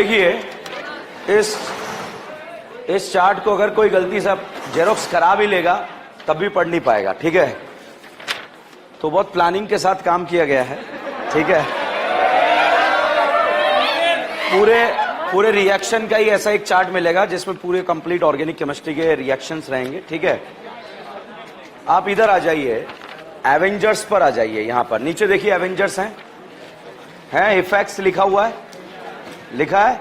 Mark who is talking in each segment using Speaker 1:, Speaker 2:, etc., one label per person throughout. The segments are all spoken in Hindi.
Speaker 1: देखिए इस चार्ट को अगर कोई गलती से जेरोक्स करा भी लेगा तब भी पढ़ नहीं पाएगा, ठीक है। तो बहुत प्लानिंग के साथ काम किया गया है, ठीक है। पूरे रिएक्शन का ही ऐसा एक चार्ट मिलेगा जिसमें पूरे कंप्लीट ऑर्गेनिक केमिस्ट्री के रिएक्शंस रहेंगे, ठीक है। आप इधर आ जाइए, एवेंजर्स पर आ जाइए। यहां पर नीचे देखिए एवेंजर्स हैं इफेक्ट्स लिखा हुआ है, लिखा है।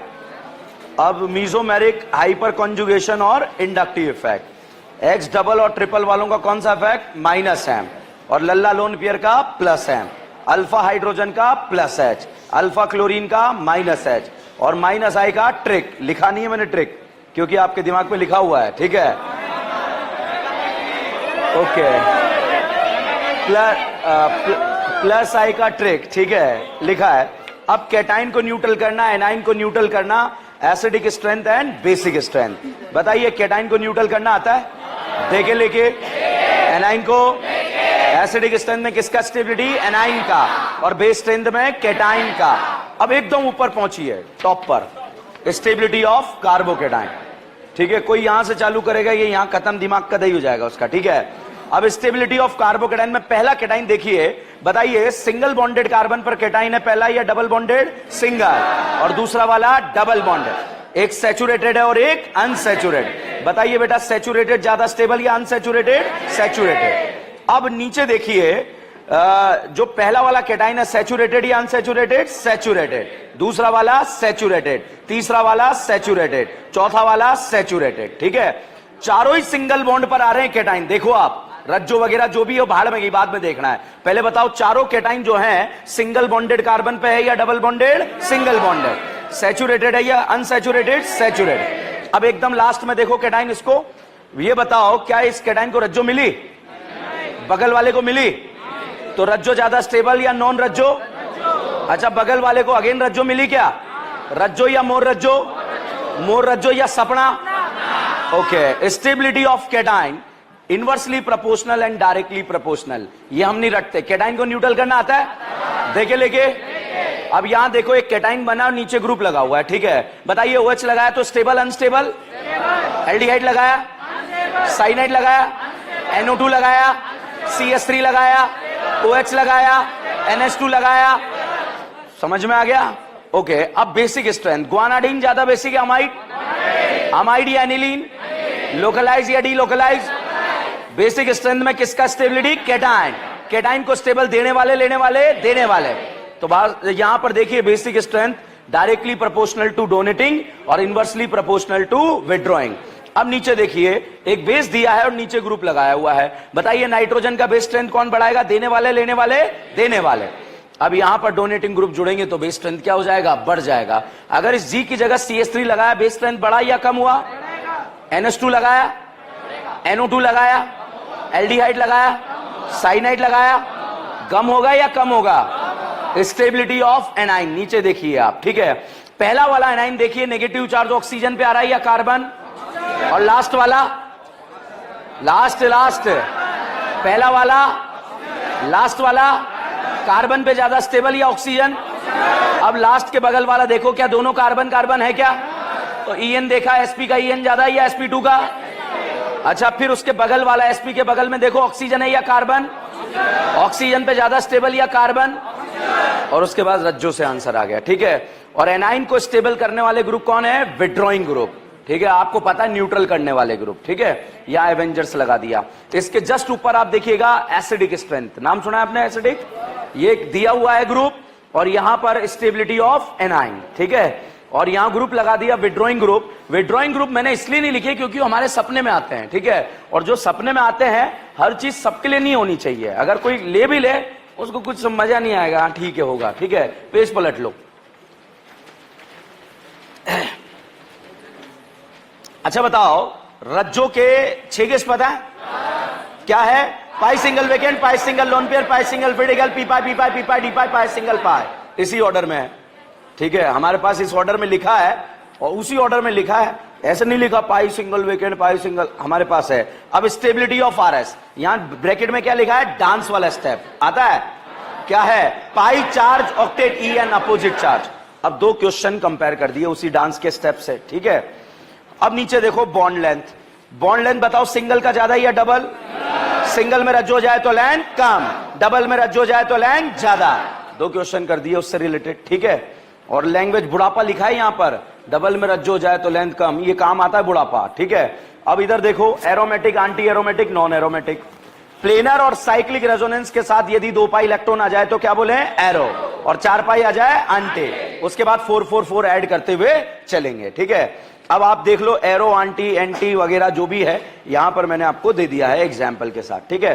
Speaker 1: अब मीजोमेरिक, हाइपर कॉन्जुगेशन और इंडक्टिव इफेक्ट। एक्स डबल और ट्रिपल वालों का कौन सा इफेक्ट? माइनस एम, और लल्ला लोन पेयर का प्लस एम, अल्फा हाइड्रोजन का प्लस एच, अल्फा क्लोरीन का माइनस एच, और माइनस आई का ट्रिक। लिखा नहीं है मैंने ट्रिक, क्योंकि आपके दिमाग में लिखा हुआ है, ठीक है। ओके, प्लस आई का ट्रिक, ठीक है, लिखा है। अब कैटाइन को न्यूट्रल करना, एनाइन को न्यूट्रल करना, acidic strength and basic strength. बताइए कैटाइन को न्यूट्रल करना आता है? देखे लेके, एनाइन को एसिडिक स्ट्रेंथ में किसका स्टेबिलिटी? एनाइन का, और बेस स्ट्रेंथ में कैटाइन का। अब एकदम ऊपर पहुंचिए, टॉप पर, स्टेबिलिटी ऑफ कार्बोकेटाइन, ठीक है। कोई यहां से चालू करेगा, ये यहां खत्म, दिमाग का दही हो जाएगा उसका, ठीक है। अब स्टेबिलिटी ऑफ कार्बोकेटाइन में पहला कैटाइन देखिए, बताइए सिंगल बॉन्डेड कार्बन पर कैटाइन है पहला, या डबल बॉन्डेड? सिंगल, और दूसरा वाला डबल बॉन्डेड। एक सैचुरेटेड है और एक अनसैचुरेटेड। बताइए बेटा सैचुरेटेड ज्यादा स्टेबल या अनसैचुरेटेड? सैचुरेटेड। अब नीचे देखिए, जो पहला वाला कैटाइन है सैचुरेटेड या अनसैचुरेटेड? सैचुरेटेड। दूसरा वाला सैचुरेटेड, तीसरा वाला सैचुरेटेड, चौथा वाला सैचुरेटेड, ठीक है। चारों ही सिंगल बॉन्ड पर आ रहे हैं कैटाइन। देखो आप, रज्जो वगैरह जो भी हो भाड़ में गई, बाद में देखना है। पहले बताओ चारों कैटाइन जो हैं सिंगल बॉन्डेड कार्बन पे है या double bonded? Single bonded. Saturated है या अनसैचुरेटेड? सैचुरेटेड। अब एकदम लास्ट में देखो कैटाइन, इसको ये बताओ क्या इस कैटाइन को रज्जो मिली? बगल वाले को मिली? तो रज्जो ज्यादा स्टेबल या नॉन रज्जो? अच्छा, बगल वाले को अगेन रज्जो मिली क्या? रज्जो या मोर रज्जो? मोर रज्जो या सपना? Okay, stability of cation inversely proportional and directly proportional. ये हम नहीं रखते। कैटाइन को न्यूट्रल करना आता है? देखे लेके। अब यहां देखो एक कैटाइन बना और नीचे ग्रुप लगा हुआ है, ठीक है। बताइए OH लगाया तो स्टेबल अनस्टेबल? एल्डिहाइड लगाया, साइनाइड लगाया, NO2 लगाया, CS3 लगाया, OH लगाया, NH2 लगाया। समझ में आ गया? ओके, अब बेसिक स्ट्रेंथ। ग्वानाडीन ज्यादा बेसिक है अमाइड? अमाइड या एनिलीन? लोकलाइज या डीलोकलाइज? बेसिक स्ट्रेंथ में किसका स्टेबिलिटी? कैटाइन। कैटाइन को स्टेबल देने वाले, लेने वाले, देने वाले। तो यहां पर देखिए basic strength directly proportional to donating और इनवर्सली प्रोपोर्शनल टू विड्रॉइंग। अब नीचे देखिए एक बेस दिया है और नीचे ग्रुप लगाया हुआ है। बताइए नाइट्रोजन का बेस स्ट्रेंथ कौन बढ़ाएगा? देने वाले, लेने वाले, देने वाले। अब यहां पर डोनेटिंग ग्रुप जुड़ेंगे तो बेस स्ट्रेंथ क्या हो जाएगा? बढ़ जाएगा। अगर इस G की जगह CS3 लगाया, बेस स्ट्रेंथ बढ़ा या कम हुआ? NH2 लगाया, NO2 लगाया, एल्डिहाइड लगाया, साइनाइड लगाया, कम होगा या कम होगा? स्टेबिलिटी ऑफ एनाइन नीचे देखिए आप, ठीक है। पहला वाला एनाइन देखिए नेगेटिव चार्ज ऑक्सीजन पे आ रहा है या कार्बन? और लास्ट वाला, लास्ट पहला वाला, लास्ट वाला कार्बन पे ज्यादा स्टेबल या ऑक्सीजन? अब लास्ट के बगल वाला देखो, क्या दोनों कार्बन कार्बन है क्या? तो EN देखा, sp का EN ज्यादा है या sp2 का? अच्छा, फिर उसके बगल वाला sp के बगल में देखो ऑक्सीजन है या कार्बन? ऑक्सीजन पे ज्यादा स्टेबल या कार्बन? और उसके बाद रज्जो से आंसर आ गया, ठीक है। और एनाइन को स्टेबल करने वाले ग्रुप कौन है? विड्रॉइंग ग्रुप, ठीक है। आपको पता है न्यूट्रल करने वाले ग्रुप, ठीक है। या एवेंजर्स लगा दिया। इसके जस्ट ऊपर आप देखिएगा एसिडिक स्ट्रेंथ। नाम सुना है आपने एसिडिक? ये दिया हुआ है ग्रुप, और यहां पर स्टेबिलिटी ऑफ एनाइन, ठीक है। और यहां ग्रुप लगा दिया विड्रॉइंग ग्रुप। विड्रॉइंग ग्रुप मैंने इसलिए नहीं लिखे क्योंकि हमारे सपने में आते हैं, ठीक है। और जो सपने में आते हैं हर चीज सबके लिए नहीं होनी चाहिए। अगर कोई ले भी ले उसको कुछ मजा नहीं आएगा, ठीक है होगा, ठीक है। पेज पलट लो। अच्छा बताओ, रज्जो के 6 गेस पता है? क्या है? पाई सिंगल वेकेंट, पाई सिंगल लोन पेयर, पाई सिंगल फिडिगल, पी पाई, पी पाई, पी पाई, डी पाई, पाई सिंगल पाई। इसी ऑर्डर में है, ठीक है। हमारे पास इस ऑर्डर में लिखा है और उसी ऑर्डर में लिखा है, ऐसे नहीं लिखा पाई सिंगल वेकेंट, पाई सिंगल, हमारे पास है। अब स्टेबिलिटी ऑफ RS, यहां ब्रैकेट में क्या लिखा है? डांस वाला स्टेप आता है, क्या है? Pi charge octet EN opposite charge. अब दो क्वेश्चन कंपेयर कर दिए उसी डांस के स्टेप से, ठीक है। अब नीचे देखो बॉन्ड लेंथ, बॉन्ड लेंथ बताओ सिंगल का ज्यादा या डबल? सिंगल में रज्जो जाए तो लेंथ कम, डबल में रज्जो जाए तो लेंथ ज्यादा। दो क्वेश्चन कर दिए उससे रिलेटेड, ठीक है। और लैंग्वेज बुढ़ापा लिखा है यहां पर, डबल में रज्जो जाए तो लेंथ कम, ये काम आता है बुढ़ापा, ठीक है। अब इधर देखो aromatic, anti aromatic, non aromatic. Planar और साइक्लिक रेजोनेंस के साथ यदि 2 पाई इलेक्ट्रॉन आ जाए तो क्या बोले? एरो। और 4 पाई आ जाए एंटी। उसके बाद 444 ऐड करते हुए चलेंगे, ठीक है। अब आप देख लो एरो, एंटी, एंटी वगैरह जो भी है यहां पर मैंने आपको दे दिया है एग्जाम्पल के साथ, ठीक है।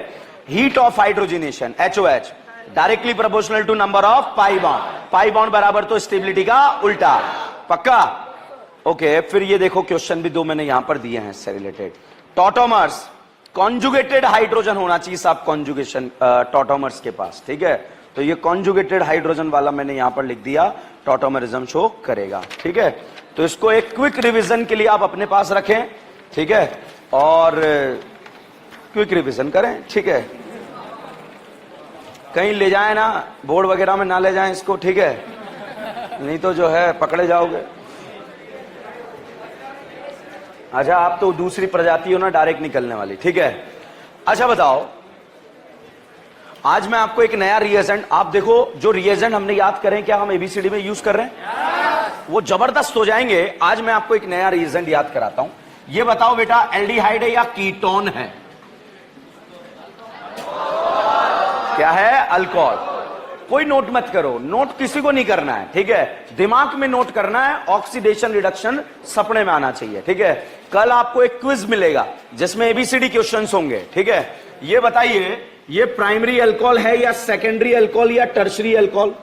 Speaker 1: Heat of hydrogenation HOH directly proportional to number of pi bond, pi bond बराबर तो स्टेबिलिटी का उल्टा, पक्का? ओके, फिर ये देखो क्वेश्चन भी दो मैंने यहां पर दिए हैं इससे रिलेटेड। टॉटोमर्स, कॉन्जुगेटेड हाइड्रोजन होना चाहिए सब कॉन्जुगेशन टॉटोमर्स के पास, ठीक है। तो ये कॉन्जुगेटेड हाइड्रोजन वाला मैंने यहां पर लिख दिया, टॉटोमरिज्म शो करेगा, ठीक है। तो इसको एक क्विक रिवीजन के लिए आप अपने पास रखें, ठीक है, और क्विक रिवीजन करें, ठीक है। कहीं ले जाए ना, बोर्ड वगैरह में ना ले जाएं इसको, ठीक है, नहीं तो जो है पकड़े जाओगे। अच्छा, आप तो दूसरी प्रजाति हो ना, डायरेक्ट निकलने वाली, ठीक है। अच्छा बताओ, आज मैं आपको एक नया रिएजेंट, आप देखो जो रिएजेंट हमने याद करें क्या हम एबीसीडी में यूज कर रहे हैं, वो जबरदस्त हो जाएंगे। आज मैं आपको एक नया रिएजेंट याद कराता हूं। ये बताओ बेटा, एल्डिहाइड है या कीटोन है? क्या है? अल्कोहल। कोई नोट मत करो, नोट किसी को नहीं करना है, ठीक है। दिमाग में नोट करना है, ऑक्सीडेशन रिडक्शन सपने में आना चाहिए, ठीक है। कल आपको एक क्विज मिलेगा जिसमें एबीसीडी क्वेश्चंस होंगे, ठीक है। ये बताइए, ये प्राइमरी अल्कोहल है या सेकेंडरी अल्कोहल या टर्शरी अल्कोहल?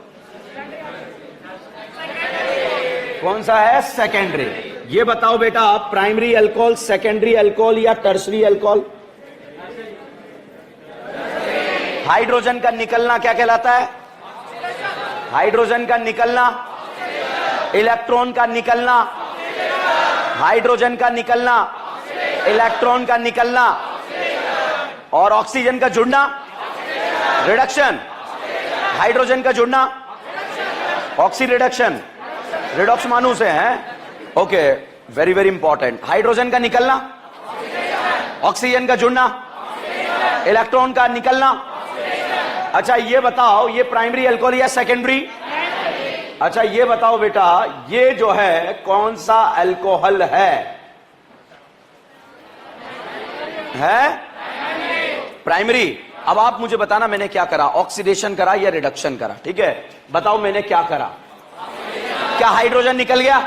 Speaker 1: कौन सा है? सेकेंडरी। ये बताओ बेटा, प्राइमरी अल्कोहल, सेकेंडरी अल्कोहल या टर्शरी अल्कोहल? हाइड्रोजन का निकलना क्या कहलाता है? हाइड्रोजन का निकलना, इलेक्ट्रॉन का निकलना, हाइड्रोजन का निकलना, इलेक्ट्रॉन का निकलना, और ऑक्सीजन का जुड़ना, रिडक्शन। हाइड्रोजन का जुड़ना, ऑक्सी रिडक्शन, रिडॉक्स मानूस है, okay, very very important. Hydrogen का निकलना, ऑक्सीजन का जुड़ना, इलेक्ट्रॉन का निकलना। अच्छा ये बताओ, ये प्राइमरी अल्कोहल या सेकेंडरी? अच्छा ये बताओ बेटा, ये जो है कौन सा अल्कोहल है? प्राइमरी। अब आप मुझे बताना मैंने क्या करा, ऑक्सीडेशन करा या रिडक्शन करा, ठीक है। बताओ मैंने क्या करा? क्या हाइड्रोजन निकल गया?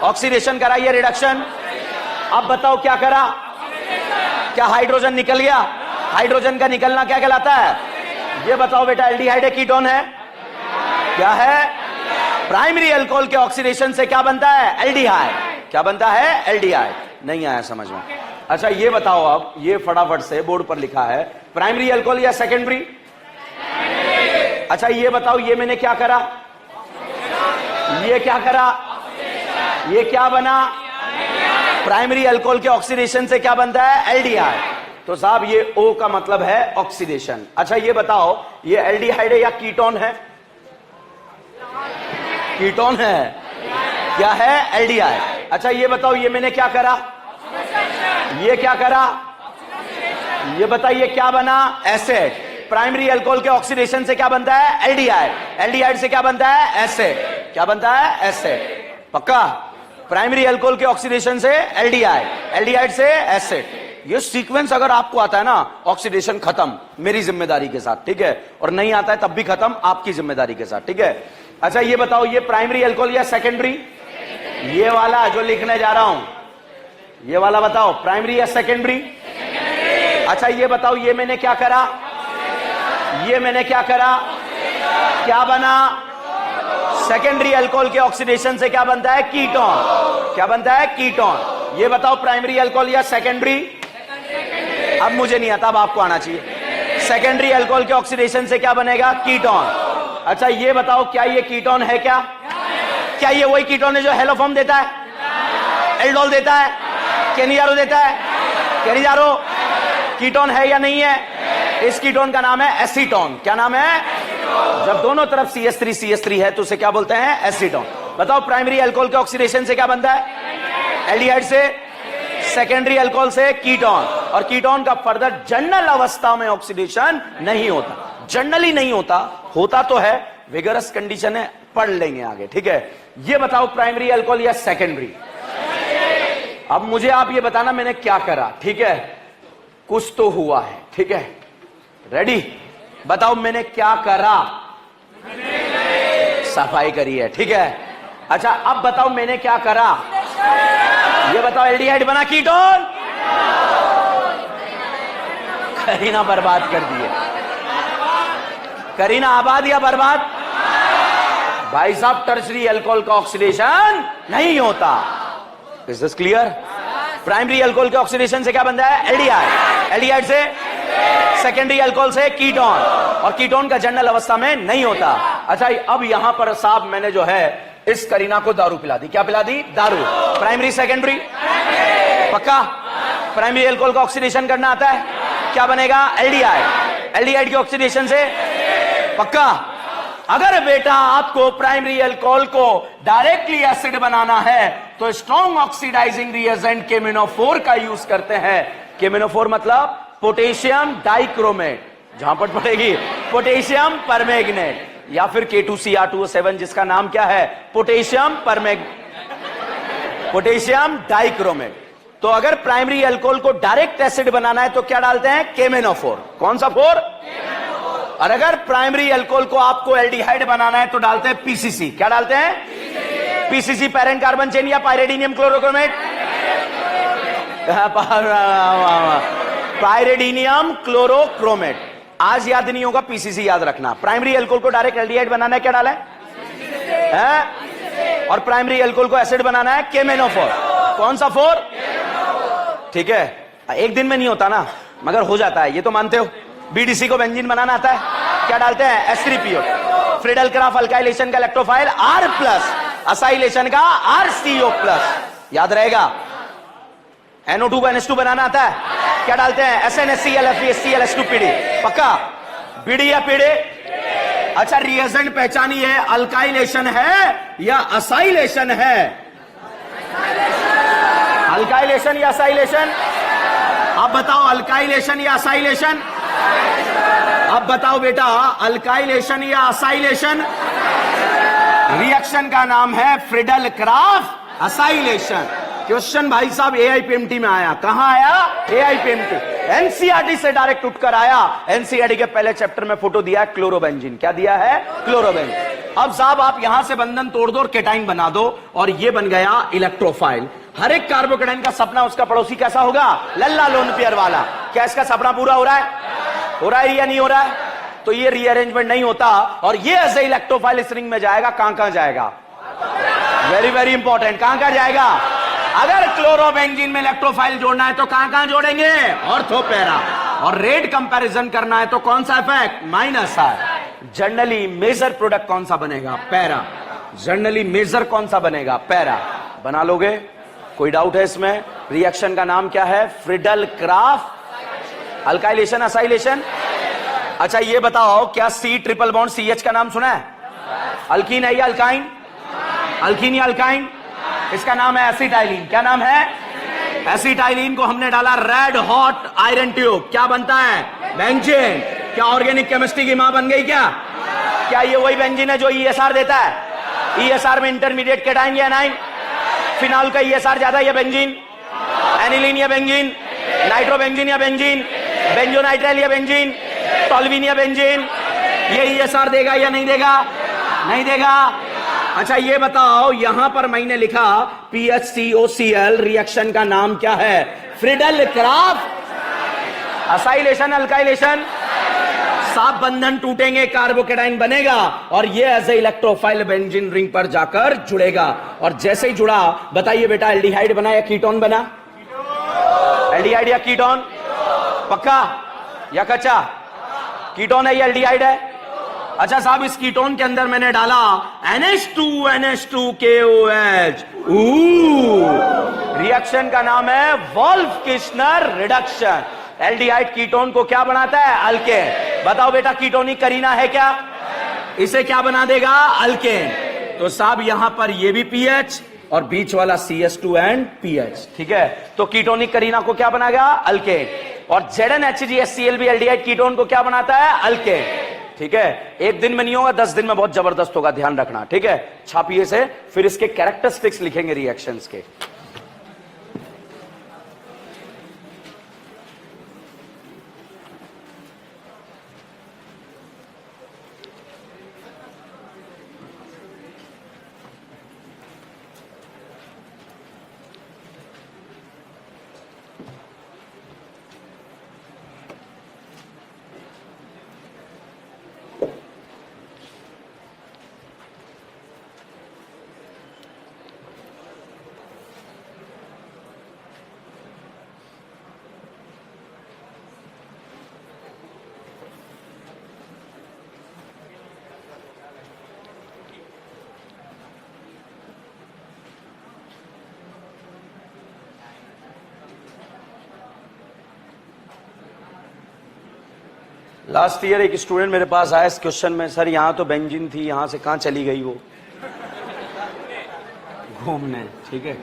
Speaker 1: ऑक्सीडेशन करा या रिडक्शन? अब बताओ क्या करा? क्या हाइड्रोजन निकल गया? हाइड्रोजन का निकलना क्या कहलाता है? ये बताओ बेटा, एल्डिहाइड है कीटोन है? क्या है? प्राइमरी अल्कोहल के ऑक्सीडेशन से क्या बनता है? एल्डिहाइड। क्या बनता है? एल्डिहाइड। नहीं आया समझ में? अच्छा ये बताओ, अब ये फटाफट से बोर्ड पर लिखा है, प्राइमरी अल्कोहल या सेकेंडरी? अच्छा ये बताओ, ये मैंने क्या करा? ये क्या करा? ये क्या बना? प्राइमरी अल्कोहल के ऑक्सीडेशन से क्या बनता है? एल्डिहाइड। तो साहब ये O का मतलब है ऑक्सीडेशन। अच्छा ये बताओ, ये एल्डिहाइड है या कीटोन है? कीटोन है। क्या है? एल्डिहाइड। अच्छा ये बताओ, ये मैंने क्या करा? ये क्या करा? ये बताइए क्या बना? एसिड। प्राइमरी अल्कोहल के ऑक्सीडेशन से क्या बनता है? एल्डिहाइड। एल्डिहाइड से क्या बनता है? एसिड। क्या बनता है? एसिड। पक्का? प्राइमरी अल्कोहल के ऑक्सीडेशन से एल्डिहाइड, एल्डिहाइड से एसिड। ये सीक्वेंस अगर आपको आता है ना, ऑक्सीडेशन खत्म मेरी जिम्मेदारी के साथ, ठीक है। और नहीं आता है तब भी खत्म आपकी जिम्मेदारी के साथ, ठीक है। अच्छा ये बताओ, ये प्राइमरी अल्कोहल या सेकेंडरी? ये वाला जो लिखने जा रहा हूं, ये वाला बताओ, प्राइमरी या सेकेंडरी? अच्छा ये बताओ, ये मैंने क्या करा? ये मैंने क्या करा? क्या बना? सेकेंडरी अल्कोहल के ऑक्सीडेशन से क्या बनता है? कीटोन। क्या बनता है? कीटोन। ये बताओ, प्राइमरी अल्कोहल या सेकेंडरी? अब मुझे नहीं आता, अब आपको आना चाहिए। सेकेंडरी अल्कोहल के ऑक्सीडेशन से क्या बनेगा? कीटोन। अच्छा ये बताओ, क्या ये कीटोन है? क्या ये वही कीटोन है जो हेलोफॉर्म देता है, एल्डोल देता है, केनिजारो देता है? केनिजारो कीटोन है या नहीं है? इस कीटोन का नाम है एसीटोन। क्या नाम है? जब दोनों तरफ CH3 है तो उसे क्या बोलते हैं? एसीटोन। बताओ प्राइमरी अल्कोहल के ऑक्सीडेशन से क्या बनता है? एल्डिहाइड से, सेकेंडरी अल्कोहल से कीटोन, और कीटोन का फर्दर जनरल अवस्था में ऑक्सीडेशन नहीं होता, जनरली नहीं होता, होता तो है, विगरस कंडीशन है, पढ़ लेंगे आगे, ठीक है। ये बताओ प्राइमरी अल्कोहल या सेकेंडरी? अब मुझे आप ये बताना मैंने क्या करा, ठीक है, कुछ तो हुआ है, ठीक है, रेडी? बताओ मैंने क्या करा? सफाई करी है, ठीक है। अच्छा अब बताओ मैंने क्या करा? ये बताओ एल्डिहाइड बना कीटोन, करीना बर्बाद कर दिए, करीना आबाद या बर्बाद? भाई साहब टर्शरी अल्कोहल का ऑक्सीडेशन नहीं होता, is this clear? Primary alcohol के ऑक्सीडेशन से क्या बनता है? एल्डिहाइड, एल्डिहाइड से सेकेंडरी अल्कोहल से कीटोन, और कीटोन का जनरल अवस्था में नहीं होता। अच्छा अब यहां पर साहब मैंने जो है इस करीना को दारू पिला दी, क्या पिला दी? दारू। Primary secondary? पक्का? प्राइमरी अल्कोहल का ऑक्सीडेशन करना आता है, क्या बनेगा? एल्डिहाइड, एल्डिहाइड के ऑक्सीडेशन से, पक्का? अगर बेटा आपको प्राइमरी अल्कोहल को डायरेक्टली एसिड बनाना है तो स्ट्रॉन्ग ऑक्सीडाइजिंग रिएजेंट केमिनोफोर का यूज करते हैं। केमिनोफोर मतलब पोटेशियम डाइक्रोमेट, जहां पर पड़ेगी पोटेशियम परमैंगनेट, या फिर K2Cr2O7 जिसका नाम क्या है? Potassium potassium dichromate. तो अगर प्राइमरी अल्कोहल को डायरेक्ट एसिड बनाना है तो क्या डालते हैं? केमिनोफोर। कौन सा फोर? और अगर प्राइमरी अल्कोहल को आपको एल्डिहाइड बनाना है तो डालते हैं पीसीसी। क्या डालते हैं? पीसीसी, पैरेंट कार्बन चेन या पायरेडिनियम क्लोरोक्रोमेट? पायरेडिनियम क्लोरोक्रोमेट। आज याद नहीं होगा, पीसीसी याद रखना। प्राइमरी अल्कोहल को डायरेक्ट एल्डिहाइड बनाना है, क्या डाला है? और प्राइमरी अल्कोहल को एसिड बनाना है, केमिनोफोर। कौन सा फोर? ठीक है, एक दिन में नहीं होता ना, मगर हो जाता है, ये तो मानते हो। बीडीसी को बेंजीन बनाना आता है, क्या डालते हैं? H3PO। फ्रीडल क्राफ्ट अल्काइलेशन का इलेक्ट्रोफाइल R+, असाइलेशन का RCO+, याद रहेगा। NO2 को NH2 बनाना आता है, क्या डालते हैं? SnHCl FeHCl H2PD, पक्का? बीडी या पीडे? अच्छा रिएजेंट पहचानिए, अल्काइलेशन है या असाइलेशन है? अल्काइलेशन या असाइलेशन? अब बताओ अल्काइलेशन या असाइलेशन? अब बताओ बेटा अल्काइलेशन या असाइलेशन? रिएक्शन का नाम है फ्रीडल क्राफ्ट असाइलेशन। क्वेश्चन भाई साहब AIPMT में आया, कहां आया? AIPMT, एनसीईआरटी से डायरेक्ट उठकर आया। एनसीईआरटी के पहले चैप्टर में फोटो दिया है क्लोरोबेंजीन, क्या दिया है? क्लोरोबेंजीन। अब साहब आप यहां से बंधन तोड़ दो और केटाइन बना दो, और ये बन गया इलेक्ट्रोफाइल। हर एक कार्बोकेटाइन का सपना उसका पड़ोसी कैसा होगा? लल्ला लोन पेयर वाला। क्या इसका सपना पूरा हो रहा है? हो रहा है या नहीं हो रहा है? तो ये रीअरेंजमेंट नहीं होता, और ये ऐसे इलेक्ट्रोफाइल इस रिंग में जाएगा, कहां जाएगा? वेरी वेरी इंपॉर्टेंट, कहां जाएगा? अगर क्लोरोबेंजीन में इलेक्ट्रोफाइल जोड़ना है तो कहां जोड़ेंगे? Ortho para. और रेट कंपैरिजन करना है तो कौन सा effect? -R। Generally major product कौन सा बनेगा? पैरा। जनरली मेजर कौन सा बनेगा? पैरा। बना लोगे? कोई डाउट है इसमें? रिएक्शन का नाम क्या है? Friedel Crafts alkylation acylation. अच्छा ये बताओ, क्या C ट्रिपल बॉन्ड CH का नाम सुना है? अल्कीन है या अल्काइन? अल्कीन या अल्काइन? इसका नाम है एसिटाइलिन। क्या नाम है? एसिटाइलिन को हमने डाला रेड हॉट आयरन ट्यूब, क्या बनता है? बेंजीन। क्या ऑर्गेनिक केमिस्ट्री की मां बन गई क्या? क्या ये वही बेंजीन है जो ESR देता है? ESR में इंटरमीडिएट केटाइन या एनाइन? फिनॉल का ESR ज्यादा या बेंजीन? एनिलीन या बेंजीन? नाइट्रोबेंजीन या बेंजीन? बेंजोनाइट्राइल या बेंजीन? टॉल्यूइन या बेंजीन? ये ESR देगा या नहीं देगा? नहीं देगा। अच्छा ये बताओ, यहां पर मैंने लिखा PHCOCl, रिएक्शन का नाम क्या है? Friedel Crafts acylation alkylation. साफ बंधन टूटेंगे, कार्बोकेटाइन बनेगा, और ये as a electrophile benzene ring पर जाकर जुड़ेगा। और जैसे ही जुड़ा, बताइए बेटा एल्डिहाइड बना या कीटोन बना? एल्डिहाइड या कीटोन? पक्का या कच्चा? कीटोन है या एल्डिहाइड है? अच्छा साहब इस कीटोन के अंदर मैंने डाला NH2NH2KOH। रिएक्शन का नाम है Wolff Kishner reduction. Aldehyde ketone को क्या बनाता है? अल्केन। बताओ बेटा कीटोनिक करीना है क्या? इसे क्या बना देगा? अल्केन। तो साहब यहां पर ये भी पीएच और बीच वाला CH2 एंड पीएच, ठीक है। तो कीटोनिक करीना को क्या बना गया? अल्केन। और ZnHCl भी एल्डिहाइड कीटोन को क्या बनाता है? अल्केन, ठीक है। एक दिन में नहीं होगा, 10 दिन में बहुत जबरदस्त होगा, ध्यान रखना, ठीक है। छापिए से, फिर इसके कैरेक्टरिस्टिक्स लिखेंगे रिएक्शंस के। लास्ट ईयर एक स्टूडेंट मेरे पास आया इस क्वेश्चन में, सर यहां तो बेंजीन थी, यहां से कहां चली गई वो घूमने, ठीक है।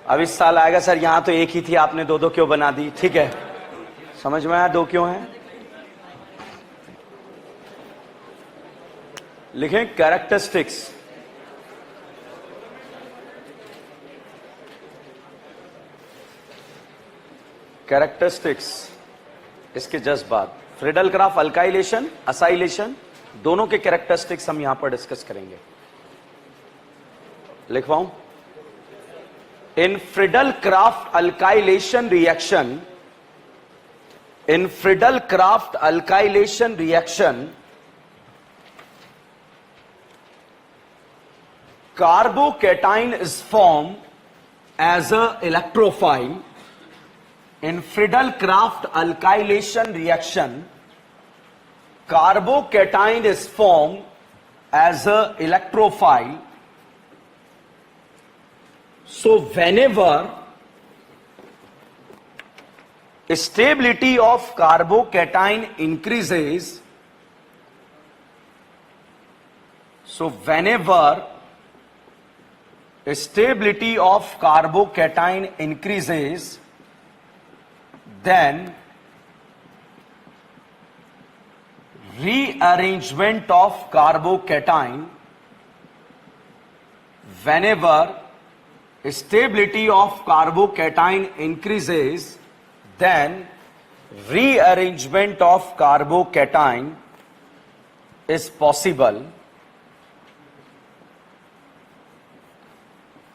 Speaker 1: अब इस साल आएगा, सर यहां तो एक ही थी, आपने दो दो क्यों बना दी? ठीक है, समझ में आया दो क्यों है? लिखें कैरेक्टरिस्टिक्स। कैरेक्टरिस्टिक्स इसके जस्ट बाद फ्रीडल क्राफ्ट अल्काइलेशन, असाइलेशन, दोनों के कैरेक्टरिस्टिक्स हम यहां पर डिस्कस करेंगे। लिखवाऊं? In Friedel Crafts alkylation reaction, in Friedel-Crafts alkylation reaction, carbocation is formed as a electrophile. In Friedel-Crafts alkylation reaction, carbocation is formed as a electrophile. So whenever stability of carbocation increases, so whenever stability of carbocation increases, then rearrangement of carbocation, whenever stability of carbocation increases, then rearrangement of carbocation is possible.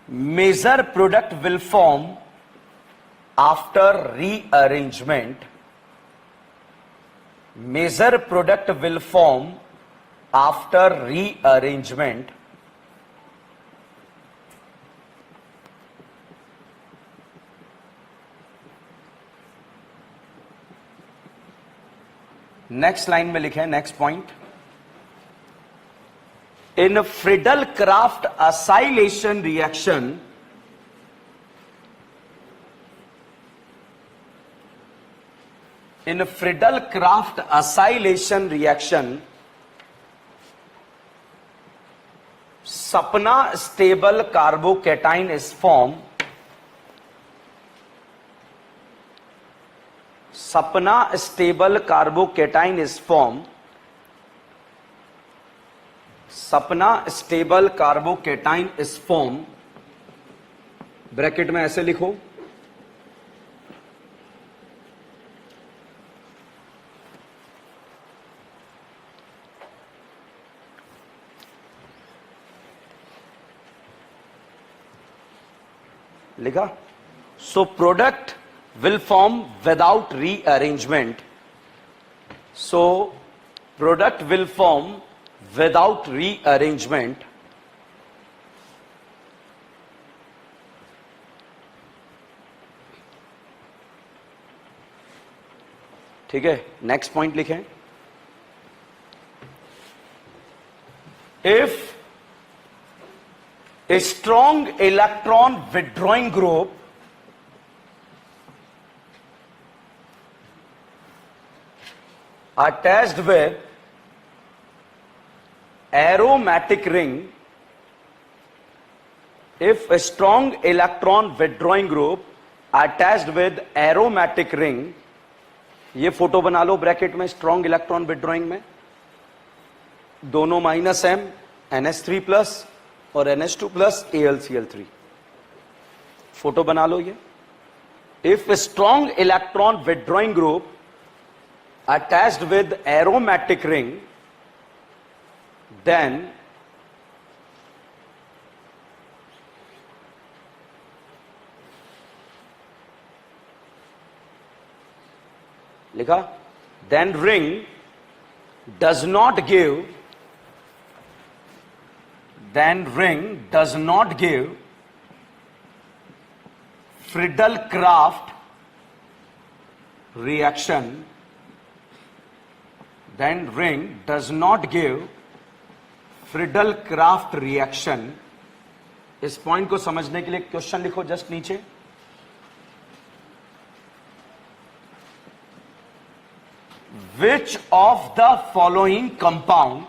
Speaker 1: Major product will form after rearrangement. Major product will form after rearrangement. Next line में लिखें, next point, in Friedel-Crafts acylation reaction, in Friedel-Crafts acylation reaction, sapna stable carbocation is formed. Sapna stable carbocation is formed. Sapna stable carbocation is formed. Bracket में ऐसे लिखो, लिखा? So product will form without rearrangement. So product will form without rearrangement. ठीक है, नेक्स्ट पॉइंट लिखें, if a strong electron withdrawing group attached with aromatic ring if a strong electron withdrawing group attached with aromatic ring, ये फोटो बना लो ब्रैकेट में, स्ट्रॉन्ग इलेक्ट्रॉन विड्रॉइंग में दोनों -M NH3+ और NH2+ AlCl3, फोटो बना लो ये। If strong electron withdrawing group attached with aromatic ring, then लिखा, then ring does not give Friedel-Crafts reaction, then ring does not give Friedel-Crafts reaction। इस पॉइंट को समझने के लिए क्वेश्चन लिखो जस्ट नीचे। Which of the following compound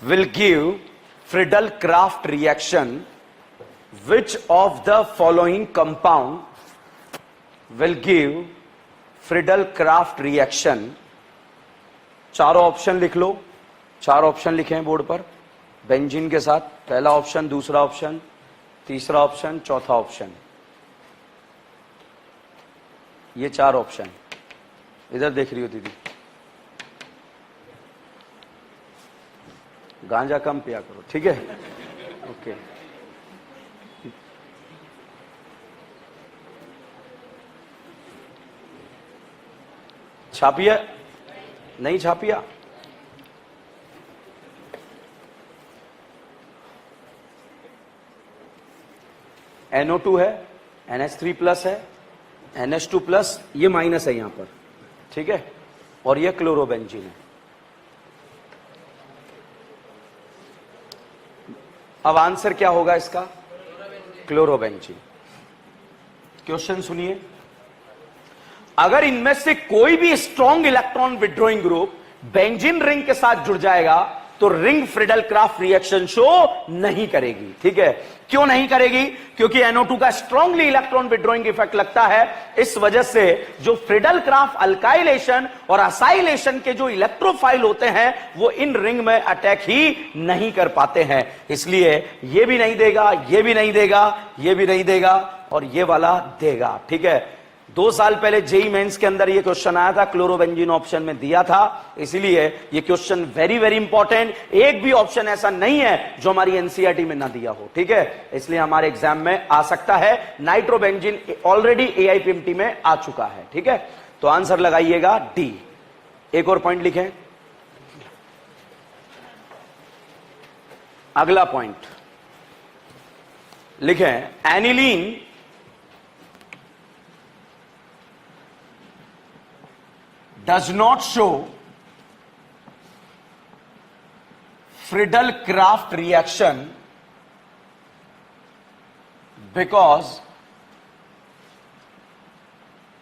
Speaker 1: will give Friedel-Crafts reaction? Which of the following compound will give Friedel-Crafts reaction? चारों ऑप्शन लिख लो, चार ऑप्शन लिखे हैं बोर्ड पर बेंजीन के साथ। पहला ऑप्शन, दूसरा ऑप्शन, तीसरा ऑप्शन, चौथा ऑप्शन, ये चार ऑप्शन। इधर देख रही हो दीदी, गांजा कम पिया करो, ठीक है? ओके, छापिया? नहीं छापिया? NO2 है, NH3+ है, NH2+, ये माइनस है यहां पर, ठीक है? और ये क्लोरोबेंजीन है। अब आंसर क्या होगा इसका? क्लोरोबेंजीन। क्वेश्चन सुनिए, अगर इनमें से कोई भी strong electron withdrawing group benzene ring के साथ जुड़ जाएगा तो रिंग फ्रीडल-क्राफ्ट रिएक्शन शो नहीं करेगी, ठीक है? क्यों नहीं करेगी? क्योंकि NO2 का स्ट्रांगली इलेक्ट्रॉन विड्रॉइंग इफेक्ट लगता है। इस वजह से जो फ्रीडल-क्राफ्ट अल्काइलेशन और असाइलेशन के जो इलेक्ट्रोफाइल होते हैं वो इन रिंग में अटैक ही नहीं कर पाते हैं। इसलिए ये भी नहीं देगा, ये भी नहीं देगा, ये भी नहीं देगा और ये वाला देगा, ठीक है? 2 साल पहले जेई मेंस के अंदर ये क्वेश्चन आया था, क्लोरोबेंजीन ऑप्शन में दिया था, इसलिए ये क्वेश्चन वेरी वेरी इंपॉर्टेंट। एक भी ऑप्शन ऐसा नहीं है जो हमारी एनसीईआरटी में ना दिया हो, ठीक है? इसलिए हमारे एग्जाम में आ सकता है। नाइट्रोबेंजीन ऑलरेडी एआईपीएमटी में आ चुका है, ठीक है? तो आंसर लगाइएगा डी। एक और पॉइंट लिखें, अगला पॉइंट लिखें, aniline does not show Friedel-Crafts reaction because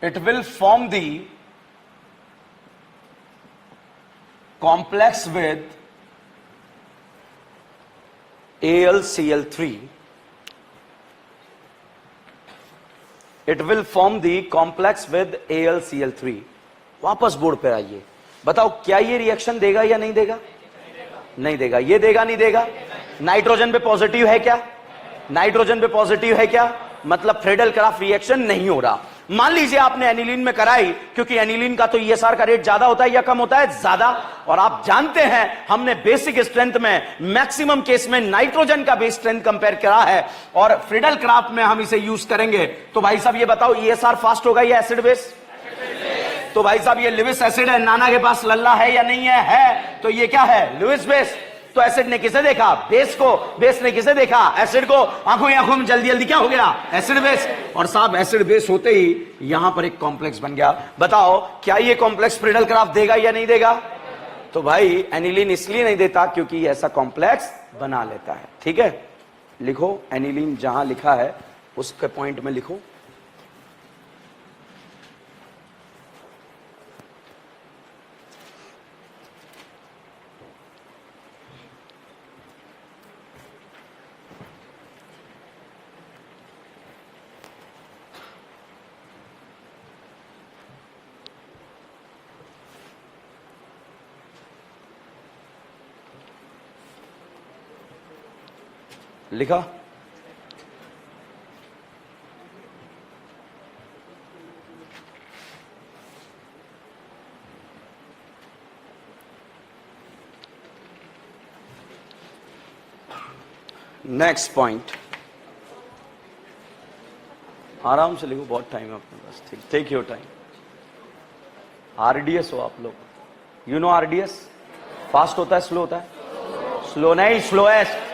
Speaker 1: it will form the complex with AlCl3. It will form the complex with AlCl3. वापस बोर्ड पे आइए, बताओ क्या ये रिएक्शन देगा या नहीं देगा? नहीं देगा। ये देगा नहीं देगा? नाइट्रोजन पे पॉजिटिव है क्या? नाइट्रोजन पे पॉजिटिव है क्या? मतलब फ्रीडल-क्राफ्ट रिएक्शन नहीं हो रहा। मान लीजिए आपने एनिलीन में कराई, क्योंकि एनिलीन का तो ईएसआर का रेट ज्यादा होता है या कम होता है? ज्यादा। और आप जानते हैं हमने बेसिक स्ट्रेंथ में मैक्सिमम केस में नाइट्रोजन का बेस स्ट्रेंथ कंपेयर करा है और फ्रीडल-क्राफ्ट में हम इसे यूज करेंगे। तो भाई साहब ये बताओ ईएसआर फास्ट होगा या एसिड बेस? तो भाई साहब ये लिविस एसिड है, नाना के पास लल्ला है या नहीं है? है। तो ये क्या है? Lewis base. तो एसिड ने किसे देखा? बेस को। बेस ने किसे देखा? एसिड को। आंखों ही आंखों में जल्दी जल्दी क्या हो गया? Acid base. और साहब एसिड बेस होते ही यहां पर एक कॉम्प्लेक्स बन गया। बताओ क्या ये कॉम्प्लेक्स फ्रीडल-क्राफ्ट देगा या नहीं देगा? तो भाई एनिलीन इसलिए नहीं देता क्योंकि ऐसा कॉम्प्लेक्स बना लेता है। ठीक है, लिखो एनिलीन, जहां लिखा है उसके पॉइंट में लिखो। लिखा? नेक्स्ट पॉइंट, आराम से लिखो, बहुत टाइम है अपने पास। ठीक, टेक योर टाइम। आरडीएस हो आप लोग, यू नो आरडीएस? फास्ट होता है, स्लो होता है? स्लो नहीं, स्लोएस्ट।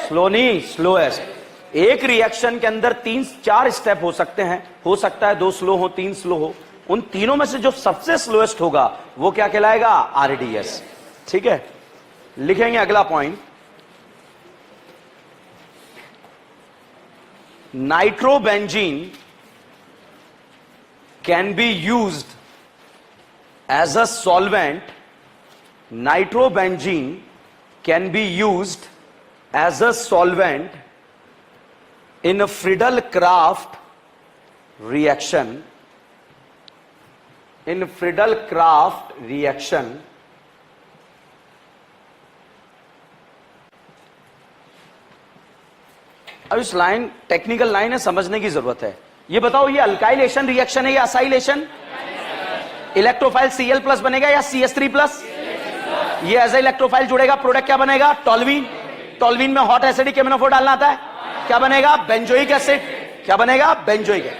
Speaker 1: स्लो नहीं, स्लोएस्ट। एक रिएक्शन के अंदर 3-4 स्टेप हो सकते हैं, हो सकता है 2 स्लो हो, 3 स्लो हो। उन तीनों में से जो सबसे स्लोएस्ट होगा वो क्या कहलाएगा? आरडीएस। ठीक है, लिखेंगे अगला point, nitrobenzene can be used as a solvent. Nitrobenzene can be used as a solvent in a Friedel-Crafts reaction. In Friedel-Crafts reaction, अब इस लाइन टेक्निकल लाइन है, समझने की जरूरत है। ये बताओ, ये अल्काइलेशन रिएक्शन है या असाइलेशन? इलेक्ट्रोफाइल Cl+ बनेगा या CH3+? ये एज ए इलेक्ट्रोफाइल जुड़ेगा, प्रोडक्ट क्या बनेगा? टॉल्यूइन। टॉल्यूइन में हॉट एसिडिक एमिनोफोर डालना आता है, क्या बनेगा? Benzoic acid. क्या बनेगा? Benzoic acid.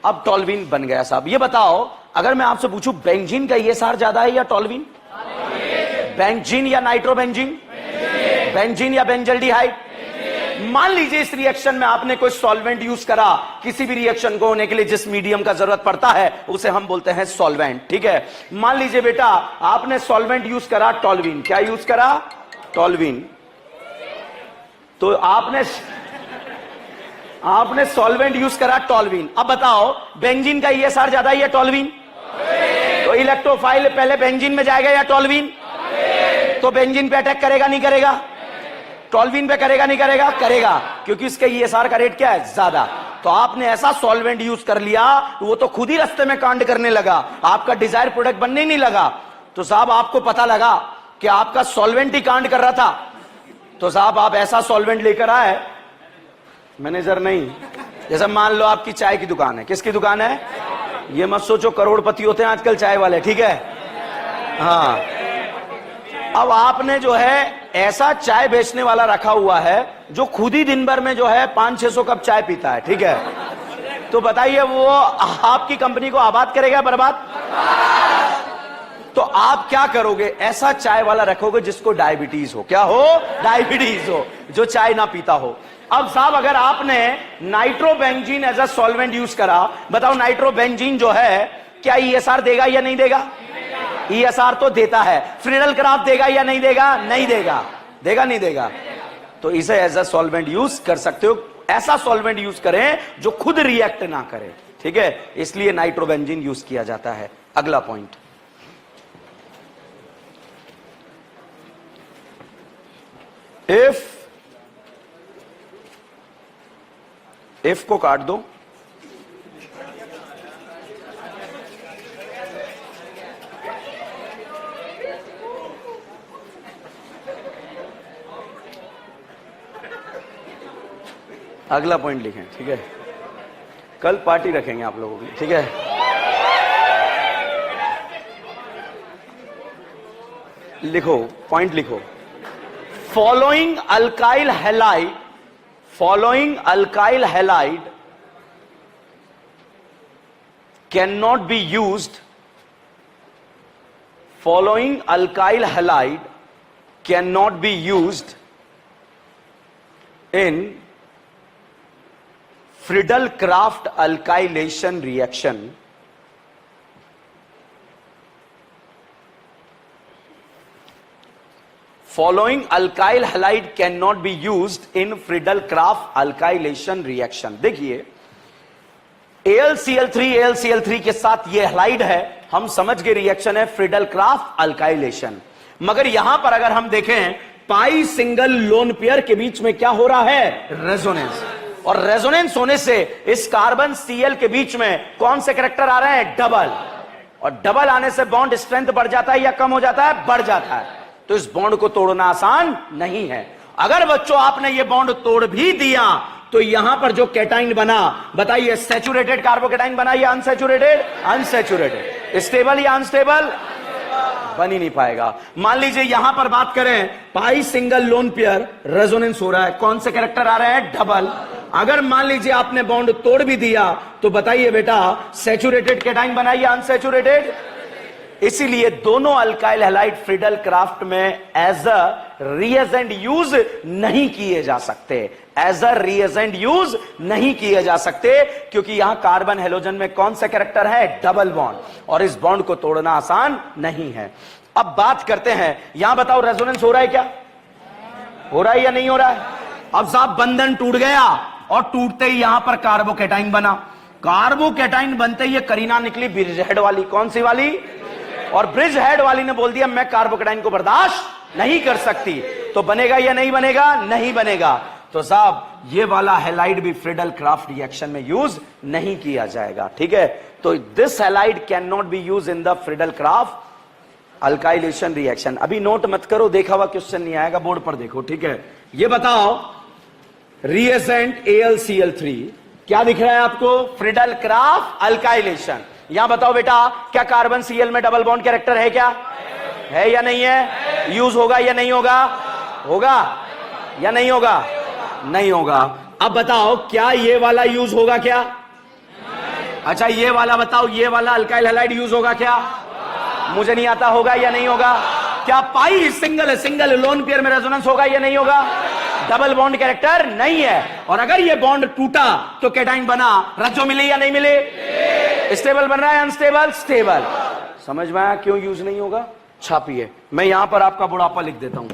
Speaker 1: अब टॉल्यूइन बन गया साहब। ये बताओ, अगर मैं आपसे पूछूं बेंजीन का ESR ज्यादा है या टॉल्यूइन? बेंजीन या नाइट्रोबेंजीन? बेंजीन या बेंजल्डिहाइड? मान लीजिए इस रिएक्शन में आपने कोई सॉल्वेंट यूज करा, किसी भी रिएक्शन को होने के लिए जिस मीडियम का जरूरत पड़ता है उसे हम बोलते हैं सॉल्वेंट। ठीक है, मान लीजिए बेटा आपने सॉल्वेंट यूज करा टॉल्यूइन। क्या यूज करा? टॉल्यूइन। तो आपने सॉल्वेंट यूज करा टॉल्यूइन। अब बताओ, बेंजीन का ESR ज्यादा है या टॉल्यूइन? तो इलेक्ट्रोफाइल पहले बेंजीन में जाएगा या टॉल्यूइन? तो बेंजीन पे अटैक करेगा नहीं करेगा? टॉल्यूइन पे करेगा नहीं करेगा? करेगा, क्योंकि इसके ESR का रेट क्या है? ज्यादा। तो आपने ऐसा सॉल्वेंट यूज कर लिया, वो तो खुद ही रास्ते में कांड करने लगा, आपका डिजायर प्रोडक्ट बनने ही नहीं लगा। तो साहब आपको पता लगा कि आपका सॉल्वेंट ही कांड कर रहा था, तो साहब आप ऐसा सॉल्वेंट लेकर आए, मैनेजर नहीं, जैसे मान लो आपकी चाय की दुकान है। किसकी दुकान है? ये मत सोचो करोड़पति होते हैं आजकल चाय वाले। ठीक है, हाँ। अब आपने जो है ऐसा चाय बेचने वाला रखा हुआ है जो खुद ही दिन भर में जो है 500-600 कप चाय पीता है। ठीक है, तो बताइए वो आपकी कंपनी को आबाद करेगा बर्बाद? तो आप क्या करोगे? ऐसा चाय वाला रखोगे जिसको डायबिटीज हो। क्या हो? डायबिटीज हो, जो चाय ना पीता हो। अब साहब अगर आपने nitrobenzene as a solvent use करा, बताओ नाइट्रोबेंजीन जो है क्या ESR देगा या नहीं देगा? ESR तो देता है। फ्रीडल-क्राफ्ट देगा या नहीं देगा? नहीं देगा। देगा नहीं देगा? तो इसे एज अ सॉल्वेंट यूज कर सकते हो। ऐसा सॉल्वेंट यूज करें जो खुद रिएक्ट ना करे। ठीक है, इसलिए नाइट्रोबेंजीन यूज किया जाता है। अगला पॉइंट, इफ को काट दो। अगला पॉइंट लिखें। ठीक है, कल पार्टी रखेंगे आप लोगों की। ठीक है, लिखो, पॉइंट लिखो। Following alkyl halide can not be used. Following alkyl halide can not be used in Friedel-Crafts alkylation reaction following alkyl halide can not be used in Friedel-Crafts alkylation reaction. देखिए AlCl3 के साथ ये हैलाइड है, हम समझ गए रिएक्शन है फ्रीडल-क्राफ्ट अल्काइलेशन। मगर यहां पर अगर हम देखें पाई सिंगल लोन पेयर के बीच में क्या हो रहा है, रेजोनेंस। और रेजोनेंस होने से इस कार्बन Cl के बीच में कौन से कैरेक्टर आ रहे हैं, डबल। और डबल आने से बॉन्ड स्ट्रेंथ बढ़ जाता है या कम हो जाता है, बढ़ जाता है। तो इस बॉन्ड को तोड़ना आसान नहीं है। अगर बच्चों आपने ये बॉन्ड तोड़ भी दिया तो यहां पर जो कैटाइन बना, बताइए सैचुरेटेड कार्बोकैटाइन बना या अनसैचुरेटेड, अनसैचुरेटेड। स्टेबल या अनस्टेबल, बन ही नहीं पाएगा। मान लीजिए यहां पर बात करें पाई सिंगल लोन पेयर, रेजोनेंस हो रहा है, कौन से कैरेक्टर आ रहे हैं, डबल। अगर मान लीजिए आपने बॉन्ड तोड़ भी दिया तो बताइए बेटा सैचुरेटेड कैटाइन बना या अनसैचुरेटेड। इसीलिए दोनों अल्काइल हैलाइड फ्रीडल-क्राफ्ट में एज अ रिएजेंट यूज नहीं किए जा सकते, एज अ रिएजेंट यूज नहीं किए जा सकते, क्योंकि यहां कार्बन हेलोजन में कौन सा कैरेक्टर है, डबल बॉन्ड, और इस बॉन्ड को तोड़ना आसान नहीं है। अब बात करते हैं, यहां बताओ रेजोनेंस हो रहा है क्या, हो रहा है या नहीं हो रहा है। अब साहब बंधन टूट गया और टूटते ही यहां पर कार्बोकैटाइन बना। कार्बोकैटाइन बनते ही करीना निकली ब्रिज हेड वाली, कौन सी वाली, और ब्रिज हेड वाली ने बोल दिया मैं कार्बोकैटाइन को बर्दाश्त नहीं कर सकती। तो बनेगा या नहीं बनेगा, नहीं बनेगा। तो साहब ये वाला हैलाइड भी फ्रीडल-क्राफ्ट रिएक्शन में यूज नहीं किया जाएगा, ठीक है। तो this halide can not be use in the Friedel-Crafts alkylation reaction. अभी नोट मत करो, देखा हुआ क्वेश्चन नहीं आएगा, बोर्ड पर देखो, ठीक है। ये बताओ रिएजेंट AlCl3 क्या दिख रहा है आपको, फ्रीडल-क्राफ्ट अल्काइलेशन। यहां बताओ बेटा क्या कार्बन Cl में डबल बॉन्ड कैरेक्टर है, क्या है या नहीं है, यूज होगा या नहीं होगा, होगा या नहीं होगा, नहीं होगा। अब बताओ क्या ये वाला यूज होगा क्या, अच्छा ये वाला बताओ, ये वाला अल्काइल हैलाइड यूज होगा क्या, मुझे नहीं आता, होगा या नहीं होगा। क्या पाई सिंगल लोन पेयर में रेजोनेंस होगा या नहीं होगा, डबल बॉन्ड कैरेक्टर नहीं है। और अगर ये बॉन्ड टूटा तो कैटाइन बना, रज्जो मिले या नहीं मिले, स्टेबल बन रहा है अनस्टेबल, स्टेबल। समझ में आया क्यों यूज नहीं होगा। छापिए, मैं यहां पर आपका बुढ़ापा लिख देता हूं।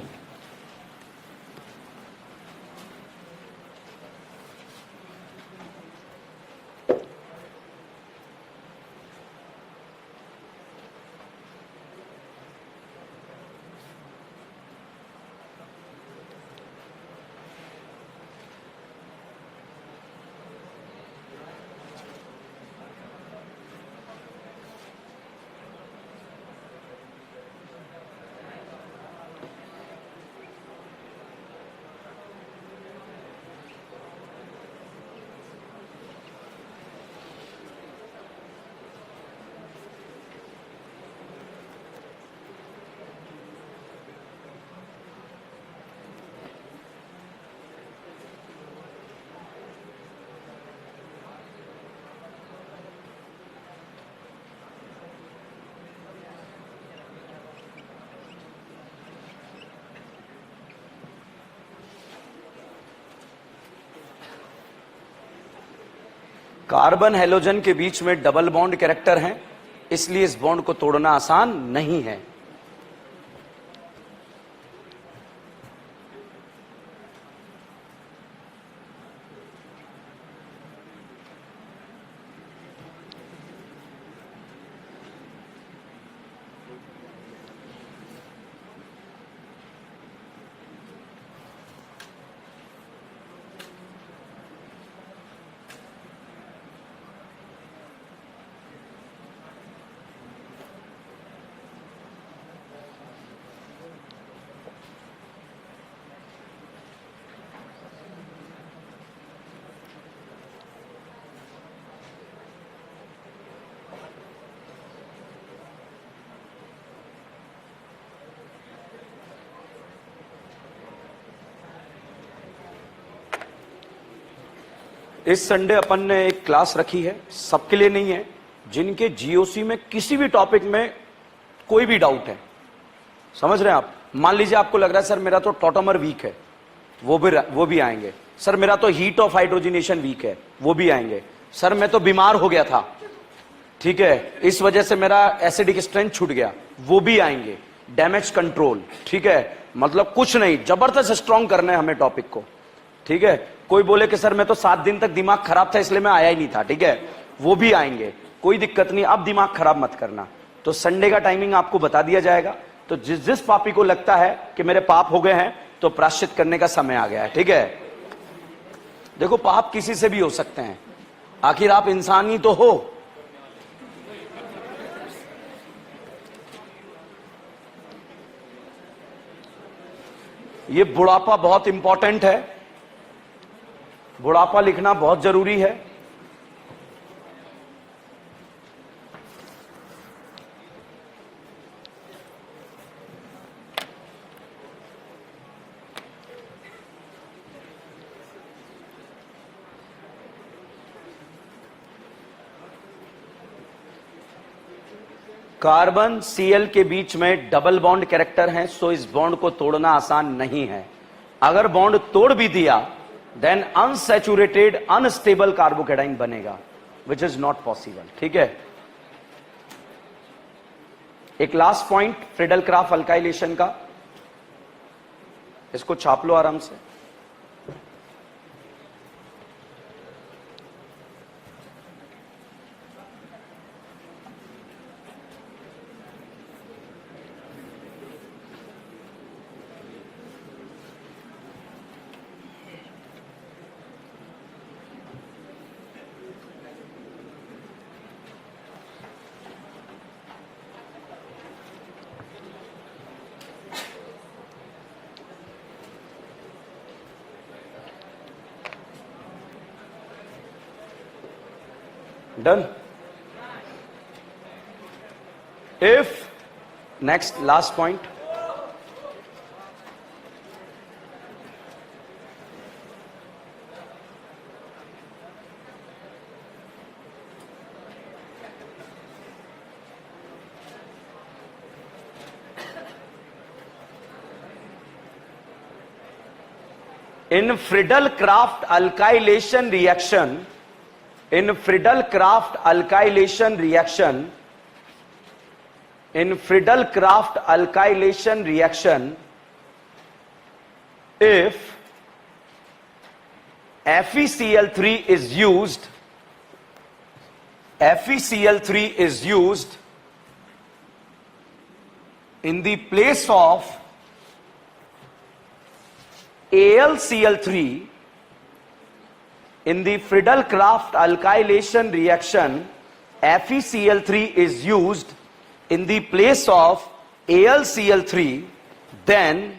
Speaker 1: कार्बन हेलोजन के बीच में डबल बॉन्ड कैरेक्टर है, इसलिए इस बॉन्ड को तोड़ना आसान नहीं है। इस संडे अपन ने एक क्लास रखी है, सबके लिए नहीं है, जिनके जीओसी में किसी भी टॉपिक में कोई भी डाउट है। समझ रहे हैं आप। मान लीजिए आपको लग रहा है सर मेरा तो टॉटमर वीक है, वो भी आएंगे। सर मेरा तो हीट ऑफ हाइड्रोजनेशन वीक है, वो भी आएंगे। सर मैं तो बीमार हो गया था, ठीक है, इस वजह से मेरा एसिडिक स्ट्रेंथ छूट गया, वो भी आएंगे। डैमेज कंट्रोल, ठीक है, मतलब कुछ नहीं, जबरदस्त स्ट्रॉन्ग करना है हमें टॉपिक को, ठीक है। कोई बोले कि सर मैं तो 7 दिन तक दिमाग खराब था इसलिए मैं आया ही नहीं था, ठीक है, वो भी आएंगे, कोई दिक्कत नहीं, अब दिमाग खराब मत करना। तो संडे का टाइमिंग आपको बता दिया जाएगा, तो जिस जिस पापी को लगता है कि मेरे पाप हो गए हैं तो प्रायश्चित करने का समय आ गया है, ठीक है। देखो पाप किसी से भी हो सकते हैं, आखिर आप इंसान ही तो हो। ये बुढ़ापा बहुत इंपॉर्टेंट है, बुढ़ापा लिखना बहुत जरूरी है। कार्बन Cl के बीच में डबल बॉन्ड कैरेक्टर है, सो इस बॉन्ड को तोड़ना आसान नहीं है। अगर बॉन्ड तोड़ भी दिया देन अनसैचुरेटेड अनस्टेबल कार्बोकेटाइन बनेगा, विच इज नॉट पॉसिबल, ठीक है। एक last point Friedel Crafts alkylation का, इसको छाप लो आराम से। Done. If, next last point, in Friedel-Crafts alkylation reaction, in Friedel-Crafts alkylation reaction, in Friedel-Crafts alkylation reaction, if FeCl3 is used, FeCl3 is used in the place of AlCl3, in the Friedel-Crafts alkylation reaction, FeCl3 is used in the place of AlCl3, then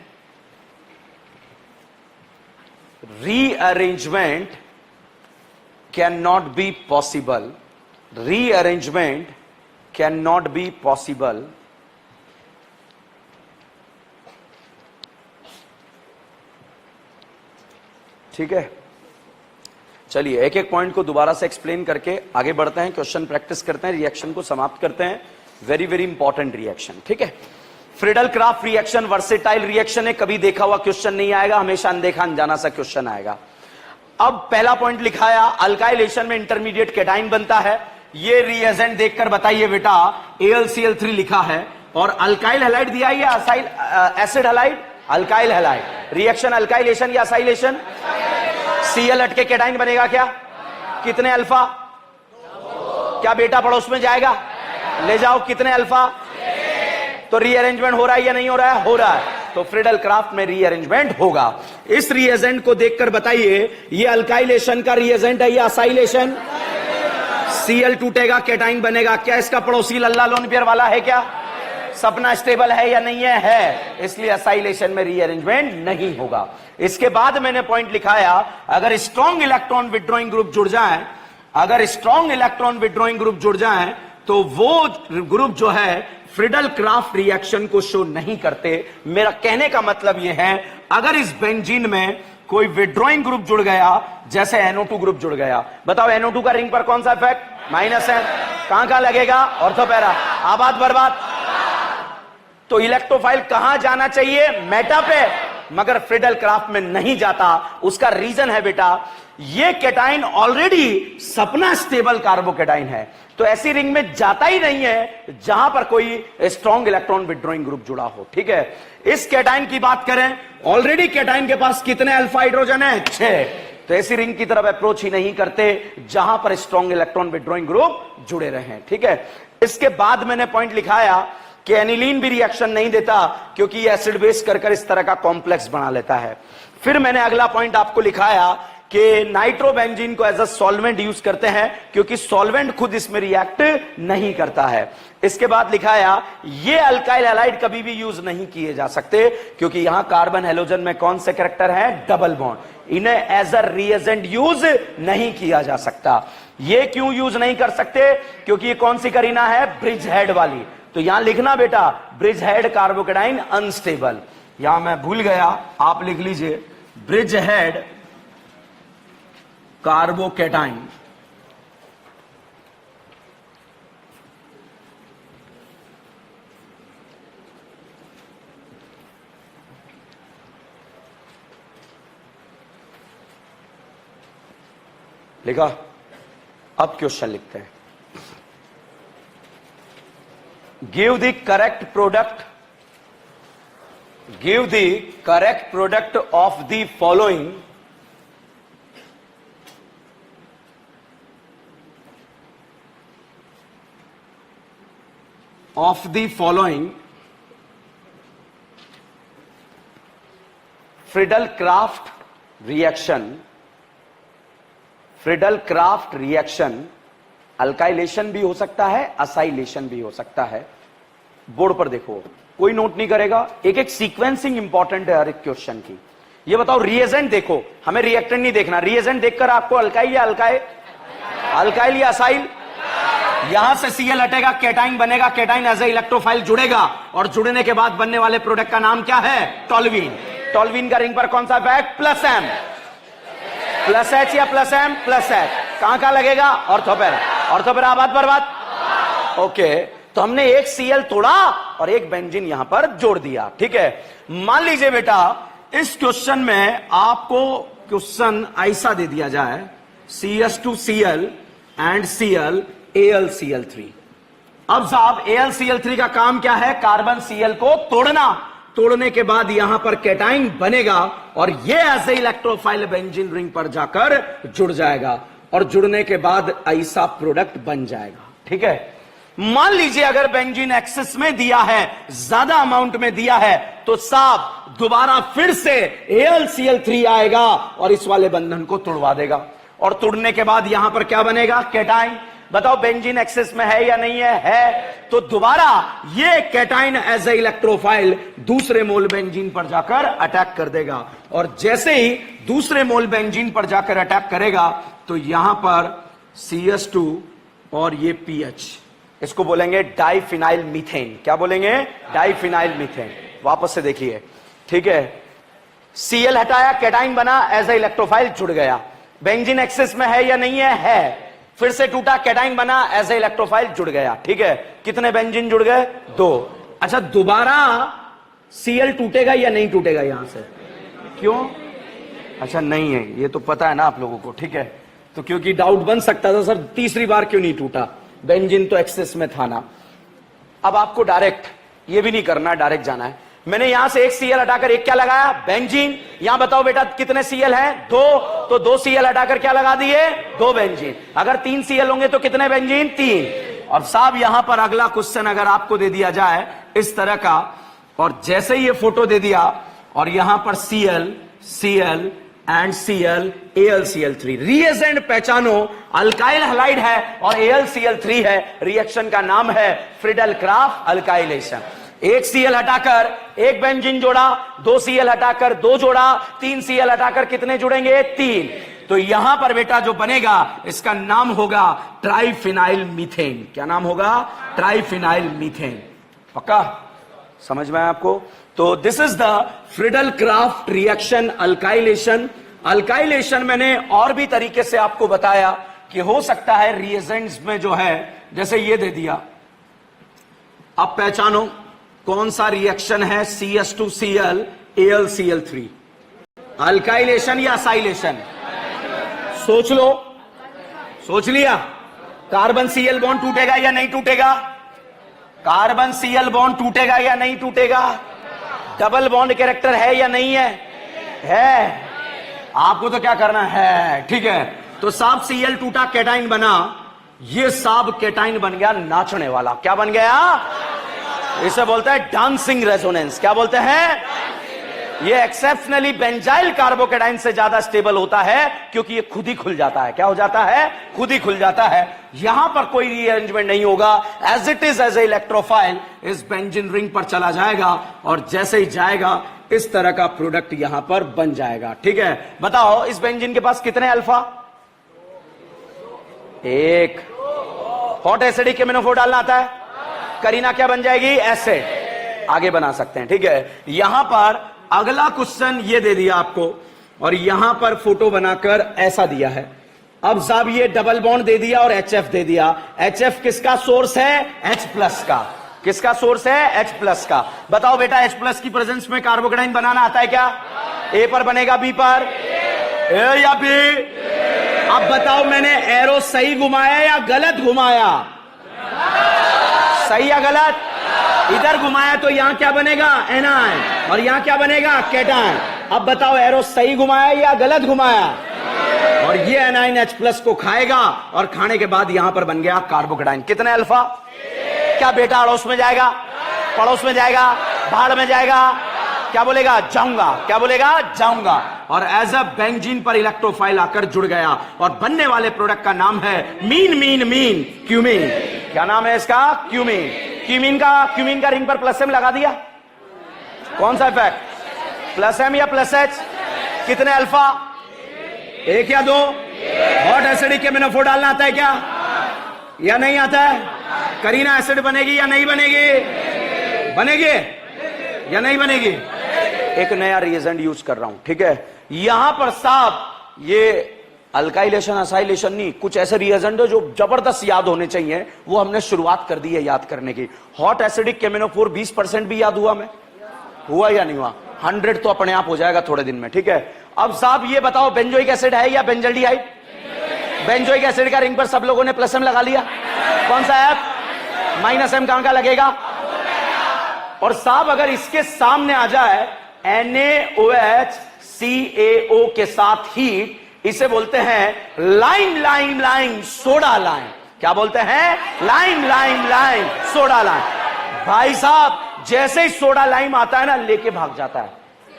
Speaker 1: rearrangement cannot be possible. Rearrangement cannot be possible. ठीक है, चलिए एक एक पॉइंट को दोबारा से एक्सप्लेन करके आगे बढ़ते हैं, क्वेश्चन प्रैक्टिस करते हैं, रिएक्शन को समाप्त करते हैं। वेरी वेरी इंपॉर्टेंट रिएक्शन, ठीक है। फ्रीडल-क्राफ्ट रिएक्शन वर्सेटाइल रिएक्शन है, कभी देखा हुआ क्वेश्चन नहीं आएगा, हमेशा अनदेखा अनजाना सा क्वेश्चन आएगा। अब पहला पॉइंट लिखाया, अल्काइलेशन में इंटरमीडिएट कैटाइन बनता है। ये रिएजेंट देखकर बताइए बेटा, AlCl3 लिखा है और अल्काइल हैलाइड दिया है या acyl acid halide? Alkyl halide. Reaction alkylation या असाइलेशन? Cl हटके कैटाइन बनेगा क्या? कितने अल्फा? क्या बेटा पड़ोस में जाएगा? ले जाओ, कितने अल्फा? तो रीअरेंजमेंट हो रहा है या नहीं हो रहा है? हो रहा है। तो फ्रीडल-क्राफ्ट में रीअरेंजमेंट होगा। इस रिएजेंट को देखकर बताइए, ये अल्काइलेशन का रिएजेंट है या असाइलेशन? Cl टूटेगा, कैटाइन बनेगा। क्या इसका पड़ोसी लल्ला लोन पेयर वाला है क्या? सपना स्टेबल है या नहीं है? है। इसलिए असाइलेशन में रीअरेंजमेंट नहीं होगा। इसके बाद मैंने पॉइंट लिखाया, अगर स्ट्रॉन्ग इलेक्ट्रॉन विड्रॉइंग ग्रुप जुड़ जाए, अगर स्ट्रॉन्ग इलेक्ट्रॉन विड्रॉइंग ग्रुप जुड़ जाए तो वो ग्रुप जो है फ्रीडल-क्राफ्ट रिएक्शन को शो नहीं करते। मेरा कहने का मतलब यह है, अगर इस बेंजीन में कोई विड्रॉइंग ग्रुप जुड़ गया, जैसे NO2 ग्रुप जुड़ गया, बताओ NO2 का रिंग पर कौन सा इफेक्ट? माइनस है। कहां लगेगा? ऑर्थोपैरा। आबाद बर्बाद। तो इलेक्ट्रोफाइल कहां जाना चाहिए? मेटा पे, मगर फ्रीडल-क्राफ्ट में नहीं जाता। उसका रीजन है बेटा, ये कैटाइन ऑलरेडी सपना स्टेबल कार्बोकैटाइन है, तो ऐसी रिंग में जाता ही नहीं है जहां पर कोई स्ट्रॉन्ग इलेक्ट्रॉन विथड्रॉइंग ग्रुप जुड़ा हो। ठीक है, इस कैटाइन की बात करें, ऑलरेडी कैटाइन के पास कितने अल्फा हाइड्रोजन है? 6। तो ऐसी रिंग की तरफ अप्रोच ही नहीं करते जहां पर स्ट्रॉन्ग इलेक्ट्रॉन विथड्रॉइंग ग्रुप जुड़े रहे। ठीक है, इसके बाद मैंने पॉइंट लिखाया कि एनिलीन भी रिएक्शन नहीं देता क्योंकि ये एसिड बेस कर इस तरह का कॉम्प्लेक्स बना लेता है। फिर मैंने अगला पॉइंट आपको लिखाया कि नाइट्रोबेंजीन को एज अ सॉल्वेंट यूज करते हैं क्योंकि सॉल्वेंट खुद इसमें रिएक्ट नहीं करता है। इसके बाद लिखाया ये अल्काइल हैलाइड कभी भी यूज नहीं किए जा सकते क्योंकि यहां कार्बन हेलोजन में कौन से कैरेक्टर है? Double bond. इन्हें एज अ रिएजेंट यूज नहीं किया जा सकता। ये क्यों यूज नहीं कर सकते? क्योंकि ये कौन सी करीना है? ब्रिज हेड वाली। तो यहां लिखना बेटा, ब्रिज हेड कार्बोकैटाइन अनस्टेबल। यहां मैं भूल गया, आप लिख लीजिए ब्रिज हेड कार्बोकैटाइन लिखा। अब क्वेश्चन लिखते हैं। Give the correct product, give the correct product of the following Friedel-Crafts reaction alkylation भी हो सकता है, असाइलेशन भी हो सकता है। बोर्ड पर देखो, कोई नोट नहीं करेगा, एक एक सीक्वेंसिंग इंपॉर्टेंट है हर एक क्वेश्चन की। ये बताओ रिएजेंट देखो, हमें रिएक्टेंट नहीं देखना, रिएजेंट देखकर आपको अल्काइल या अल्काइल या असाइल, यहां से Cl हटेगा, कैटाइन बनेगा, कैटाइन एज ए इलेक्ट्रोफाइल जुड़ेगा और जुड़ने के बाद बनने वाले प्रोडक्ट का नाम क्या है? टोल्यूइन। टोल्यूइन का रिंग पर कौन सा effect? Plus M, plus H या प्लस एम प्लस एच। कहां कहां लगेगा? ऑर्थोपेरा। ऑर्थोपेरा बात बर्बाद। ओके, तो हमने एक Cl तोड़ा और एक बेंजीन यहां पर जोड़ दिया। ठीक है, मान लीजिए बेटा इस क्वेश्चन में आपको क्वेश्चन ऐसा दे दिया जाए CS2Cl एंड Cl AlCl3। अब साहब AlCl3 का काम क्या है? कार्बन Cl को तोड़ना। तोड़ने के बाद यहां पर कैटाइन बनेगा और ये ऐसे इलेक्ट्रोफाइल बेंजीन रिंग पर जाकर जुड़ जाएगा और जुड़ने के बाद ऐसा प्रोडक्ट बन जाएगा। ठीक है, मान लीजिए अगर बेंजीन एक्सेस में दिया है, ज्यादा अमाउंट में दिया है, तो साहब दोबारा फिर से AlCl3 आएगा और इस वाले बंधन को तोड़वा देगा और तोड़ने के बाद यहां पर क्या बनेगा? कैटाइन। बताओ बेंजीन एक्सेस में है या नहीं है? तो दोबारा ये कैटाइन एज ए इलेक्ट्रोफाइल दूसरे मोल बेंजीन पर जाकर अटैक कर देगा और जैसे ही दूसरे मोल बेंजीन पर जाकर अटैक करेगा तो यहां पर CS2 और ये PH, इसको बोलेंगे डाइफिनाइल मीथेन। क्या बोलेंगे? Diphenyl methane. वापस से देखिए, ठीक है, Cl हटाया, कैटाइन बना, एज ए इलेक्ट्रोफाइल जुड़ गया। बेंजीन एक्सेस में है या नहीं है? फिर से टूटा, कैटाइन बना, एज ए इलेक्ट्रोफाइल जुड़ गया। ठीक है, कितने बेंजीन जुड़ गए? 2। अच्छा, दोबारा Cl टूटेगा या नहीं टूटेगा यहां से? क्यों? अच्छा नहीं है, ये तो पता है ना आप लोगों को। ठीक है, तो क्योंकि डाउट बन सकता था सर तीसरी बार क्यों नहीं टूटा, बेंजीन तो एक्सेस में था ना। अब आपको डायरेक्ट ये भी नहीं करना, डायरेक्ट जाना है। मैंने यहां से एक Cl हटाकर एक क्या लगाया? बेंजीन। यहां बताओ बेटा कितने Cl हैं? 2। तो 2 Cl हटाकर क्या लगा दिए? 2 बेंजीन। अगर 3 Cl होंगे तो कितने बेंजीन? 3। और साहब यहां पर अगला क्वेश्चन अगर आपको दे दिया जाए इस तरह का, और जैसे ही ये फोटो दे दिया और यहां पर Cl and Cl AlCl3, reagent पहचानो, अल्काइल हैलाइड है और AlCl3 है। रिएक्शन का नाम है फ्रीडल-क्राफ्ट अल्काइलेशन। एक Cl हटाकर एक बेंजीन जोड़ा, 2 Cl हटाकर 2 जोड़ा, 3 Cl हटाकर कितने जुड़ेंगे? 3। तो यहां पर बेटा जो बनेगा इसका नाम होगा ट्राइफिनाइल मीथेन। क्या नाम होगा? Triphenyl methane. पक्का समझ में आया आपको? तो this is the Friedel-Crafts reaction alkylation. Alkylation मैंने और भी तरीके से आपको बताया कि हो सकता है रिएजेंट्स में जो है, जैसे ये दे दिया, अब पहचानो कौन सा रिएक्शन है? CS2Cl AlCl3, अल्काइलेशन या असाइलेशन? सोच लो, सोच लिया? कार्बन सीएल बॉन्ड टूटेगा या नहीं टूटेगा? कार्बन सीएल बॉन्ड टूटेगा या नहीं टूटेगा? डबल बॉन्ड कैरेक्टर है या नहीं है? है। आपको तो क्या करना है, ठीक है। तो साहब सीएल टूटा, कैटाइन बना, ये साहब कैटाइन बन गया नाचने वाला। क्या बन गया? इसे बोलते हैं डांसिंग रेजोनेंस। क्या बोलते हैं? ये एक्सेप्शनली बेंजाइल कार्बोकैटाइन से ज्यादा स्टेबल होता है क्योंकि ये खुद ही खुल जाता है। क्या हो जाता है? खुद ही खुल जाता है। यहां पर कोई रीअरेंजमेंट नहीं होगा, as it is as a electrophile इस बेंजीन रिंग पर चला जाएगा और जैसे ही जाएगा इस तरह का प्रोडक्ट यहां पर बन जाएगा। ठीक है, बताओ इस बेंजीन के पास कितने अल्फा? एक। हॉट एसिडिक केमिनोफोर डालना आता है? करीना क्या बन जाएगी? एसिड। आगे बना सकते हैं। ठीक है, यहां पर अगला क्वेश्चन ये दे दिया आपको और यहां पर फोटो बनाकर ऐसा दिया है। अब साहब ये डबल बॉन्ड दे दिया और HF दे दिया। HF किसका सोर्स है? H+ का। किसका सोर्स है? H+ का। बताओ बेटा H+ की प्रेजेंस में कार्बोकैटाइन बनाना आता है क्या? A पर बनेगा, B पर? A या B? अब बताओ मैंने एरो सही घुमाया या गलत घुमाया? सही या गलत? इधर घुमाया तो यहां क्या बनेगा? एनायन। और यहां क्या बनेगा? कैटायन। अब बताओ एरो सही घुमाया या गलत घुमाया? और ये एनायन H+ को खाएगा और खाने के बाद यहां पर बन गया कार्बोकैटाइन। कितने अल्फा? क्या बेटा अड़ोस में जाएगा? पड़ोस में जाएगा? भाड़ में जाएगा? क्या बोलेगा? जाऊंगा। क्या बोलेगा? जाऊंगा। और एज अ बेंजीन पर इलेक्ट्रोफाइल आकर जुड़ गया और बनने वाले प्रोडक्ट का नाम है मीन क्यूमीन। क्या नाम है इसका? क्यूमीन। क्यूमीन का रिंग पर प्लस M लगा दिया। कौन सा इफेक्ट? प्लस M या प्लस H? कितने अल्फा? एक या दो? हॉट एसिडिक केमिनोफोर डालना आता है क्या या नहीं आता है? करीना एसिड बनेगी या नहीं बनेगी? बनेगी या नहीं बनेगी? एक नया रिएजेंट यूज कर रहा हूं। ठीक है, यहां पर साहब ये अल्काइलेशन असाइलेशन नहीं, कुछ ऐसे रिएजेंट है जो जबरदस्त याद होने चाहिए, वो हमने शुरुआत कर दी है याद करने की। हॉट एसिडिक केमिनोफोर 20% भी याद हुआ? में हुआ या नहीं हुआ? 100 तो अपने आप हो जाएगा थोड़े दिन में। ठीक है, अब साहब ये बताओ बेंजोइक एसिड है या बेंजल्डिहाइड? बेंजोइक एसिड का रिंग पर सब लोगों ने प्लस M लगा लिया। कौन सा है? -M कहां का लगेगा? और साहब अगर इसके सामने आ जाए NaOH CaO के साथ हीट, इसे बोलते हैं लाइम सोडा लाइम। क्या बोलते हैं? Lime soda lime. भाई साहब जैसे ही सोडा लाइम आता है ना, लेके भाग जाता है।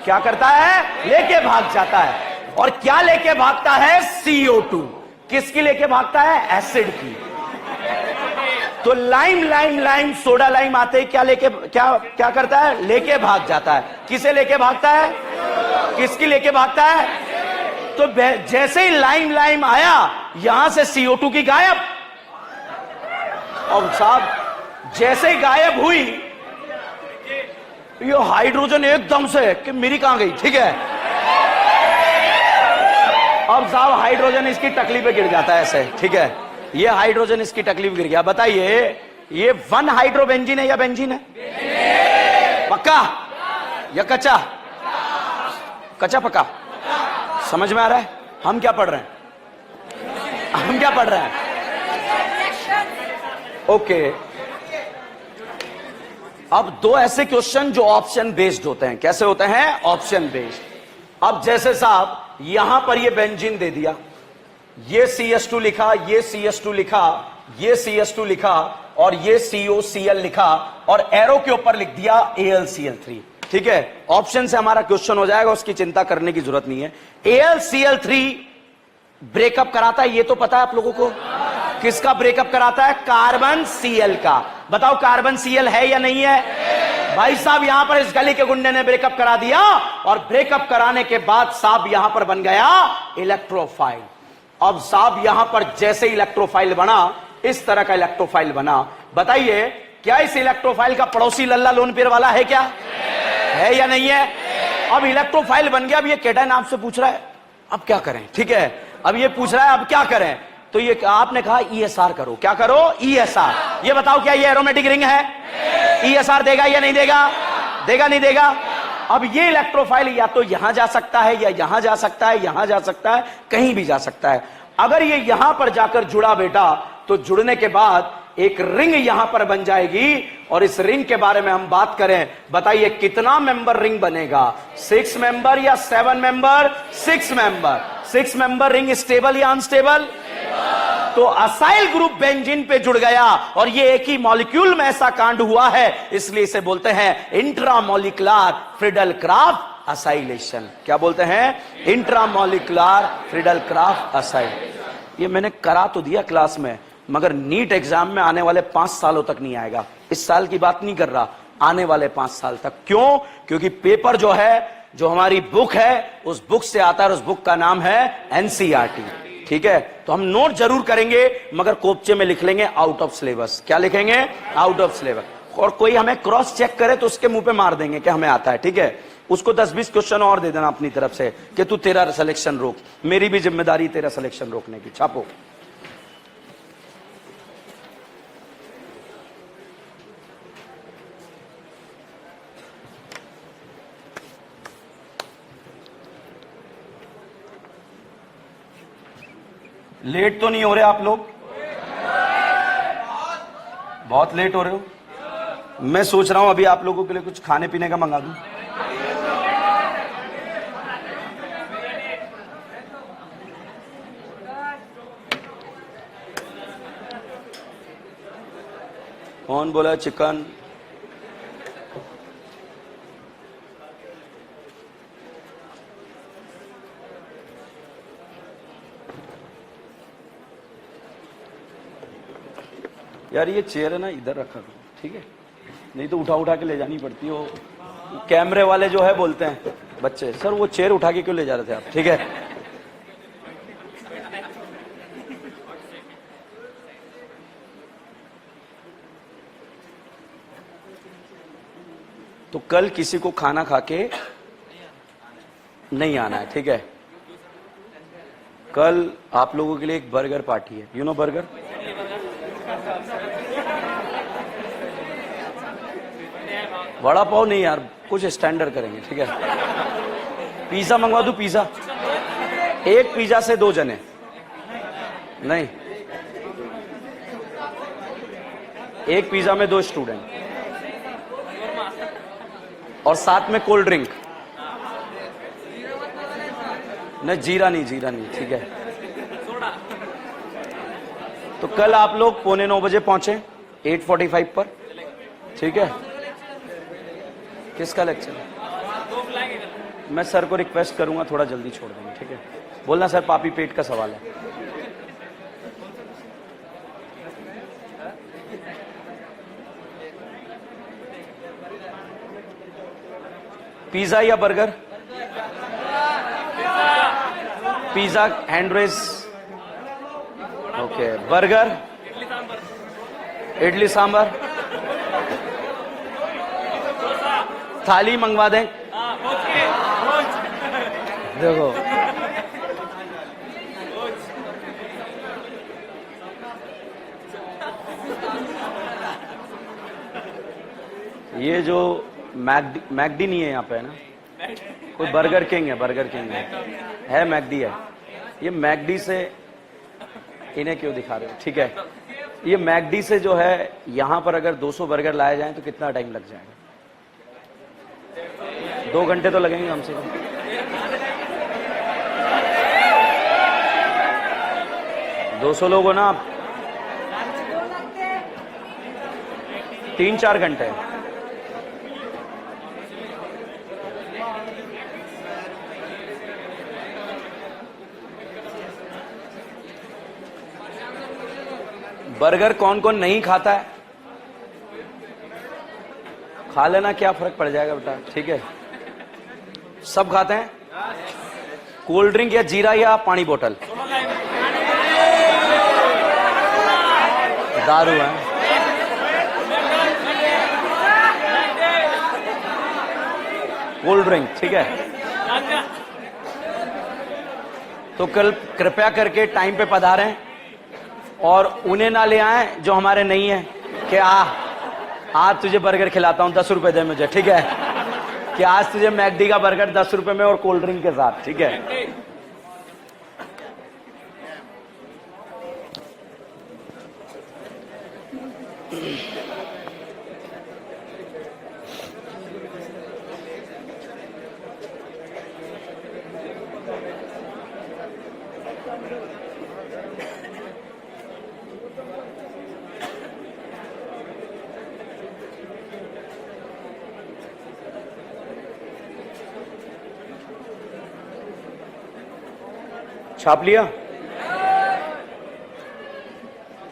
Speaker 1: क्या करता है? लेके भाग जाता है। और क्या लेके भागता है? CO2। किसकी लेके भागता है? एसिड की। तो लाइम सोडा लाइम आते ही क्या करता है? लेके भाग जाता है। किसे लेके भागता है? किसकी लेके भागता है? तो जैसे ही लाइम आया, यहां से CO2 की गायब। और साहब जैसे ही गायब हुई, ये हाइड्रोजन एकदम से कि मेरी कहां गई। ठीक है, अब साहब हाइड्रोजन इसकी टकली पे गिर जाता है ऐसे। ठीक है, ये हाइड्रोजन इसकी टकली पे गिर गया। बताइए ये 1 हाइड्रोबेंजीन है या बेंजीन है? पक्का या कच्चा? कच्चा पक्का? समझ में आ रहा है? हम क्या पढ़ रहे हैं? हम क्या पढ़ रहे हैं? ओके, अब दो ऐसे क्वेश्चन जो ऑप्शन बेस्ड होते हैं। कैसे होते हैं? Option based. अब जैसे साहब यहां पर ये बेंजीन दे दिया, ये CH2 लिखा, ये CH2 लिखा, ये CH2 लिखा और ये COCl लिखा और एरो के ऊपर लिख दिया AlCl3। ठीक है, ऑप्शन से हमारा क्वेश्चन हो जाएगा, उसकी चिंता करने की जरूरत नहीं है। AlCl3 ब्रेकअप कराता है, ये तो पता है आप लोगों को। किसका ब्रेकअप कराता है? कार्बन Cl का। बताओ कार्बन Cl है या नहीं है? भाई साहब यहां पर इस गली के गुंडे ने ब्रेकअप करा दिया और ब्रेकअप कराने के बाद साहब यहां पर बन गया इलेक्ट्रोफाइल। अब साहब यहां पर जैसे इलेक्ट्रोफाइल बना, इस तरह का इलेक्ट्रोफाइल बना। बताइए क्या इस इलेक्ट्रोफाइल का पड़ोसी लल्ला लोनपेर वाला है क्या? है या नहीं है? अब इलेक्ट्रोफाइल बन गया। अब ये कैटायन आपसे पूछ रहा है अब क्या करें। ठीक है, अब ये पूछ रहा है अब क्या करें, तो ये आपने कहा ESR करो। क्या करो? ESR। ये बताओ क्या ये एरोमेटिक रिंग है? ESR देगा या नहीं देगा? देगा नहीं देगा? अब ये इलेक्ट्रोफाइल या तो यहां जा सकता है या यहां जा सकता है, यहां जा सकता है, कहीं भी जा सकता है। अगर ये यहां पर जाकर जुड़ा बेटा, तो जुड़ने के बाद एक रिंग यहां पर बन जाएगी, और इस रिंग के बारे में हम बात करें, बताइए कितना मेंबर रिंग बनेगा? 6 मेंबर या 7 member? 6 member. 6 member ring stable या अनस्टेबल? तो असाइल ग्रुप बेंजीन पे जुड़ गया, और ये एक ही मॉलिक्यूल में ऐसा कांड हुआ है, इसलिए इसे बोलते हैं इंट्रामॉलिक्युलर फ्रीडल क्राफ्ट असाइलेशन। क्या बोलते हैं? इंट्रामॉलिक्युलर फ्रीडल क्राफ्ट असाइल। ये मैंने करा तो दिया क्लास में, मगर नीट एग्जाम में आने वाले 5 सालों तक नहीं आएगा। इस साल की बात नहीं कर रहा, आने वाले 5 साल तक। क्यों? क्योंकि पेपर जो है, जो हमारी बुक है, उस बुक से आता है, और उस बुक का नाम है एनसीईआरटी। ठीक है, तो हम नोट जरूर करेंगे, मगर कोपचे में लिख लेंगे आउट ऑफ सिलेबस। क्या लिखेंगे? Out of syllabus. और कोई हमें क्रॉस चेक करे तो उसके मुंह पे मार देंगे कि हमें आता है। ठीक है, उसको 10-20 क्वेश्चन और दे देना अपनी तरफ से कि तू तेरा सिलेक्शन रोक। मेरी भी जिम्मेदारी तेरा सिलेक्शन रोकने की। छापो। लेट तो नहीं हो रहे आप लोग? बहुत लेट हो रहे हो। मैं सोच रहा हूं अभी आप लोगों के लिए कुछ खाने पीने का मंगा दूं। कौन बोला चिकन? यार ये चेयर है ना, इधर रखा करो, ठीक है? नहीं तो उठा उठा के ले जानी पड़ती है। वो कैमरे वाले जो है बोलते हैं बच्चे, सर वो चेयर उठा के क्यों ले जा रहे थे आप? ठीक है, तो कल किसी को खाना खा के नहीं आना है। ठीक है, कल आप लोगों के लिए एक बर्गर पार्टी है। You know burger? Vada pav नहीं यार, कुछ स्टैंडर्ड करेंगे। ठीक है, पिज्जा मंगवा दूं? पिज्जा, एक पिज्जा से 2 जने नहीं, एक पिज्जा में 2 स्टूडेंट, और साथ में कोल्ड ड्रिंक। नहीं जीरा नहीं, जीरा नहीं। ठीक है, तो कल आप लोग 8:45 बजे पहुंचे 8:45 पर। ठीक है, किसका लेक्चर है? मैं सर को रिक्वेस्ट करूंगा, थोड़ा जल्दी छोड़ देंगे। ठीक है, बोलना सर पापी पेट का सवाल है। पिज्जा या burger? Pizza, hand raise. Okay, burger, idli sambar, थाली मंगवा दें। देखो ये जो मैकडी नहीं है यहाँ पे, है ना? कोई बर्गर किंग है, बर्गर किंग है मैकडी है। ये मैकडी से इन्हें क्यों दिखा रहे हो? ठीक है, ये मैकडी से जो है, यहाँ पर अगर 200 बर्गर लाए जाएं तो कितना टाइम लग जाएगा? 2 घंटे तो लगेंगे कम से कम। दो 200 लोग हो ना आप, 3-4 घंटे। बर्गर कौन कौन नहीं खाता है? खा लेना, क्या फर्क पड़ जाएगा बेटा। ठीक है, सब खाते हैं? कोल्ड ड्रिंक या जीरा या पानी बोतल? दारू है? Cold drink. ठीक है, तो कल कृपया करके टाइम पे पधारें, और उन्हें ना ले आए जो हमारे नहीं है कि आज तुझे बर्गर खिलाता हूं, 10 रुपए दे मुझे। ठीक है, कि आज तुझे मैकडी का बर्गर 10 रुपए में और कोल्ड ड्रिंक के साथ। ठीक है, छाप लिया?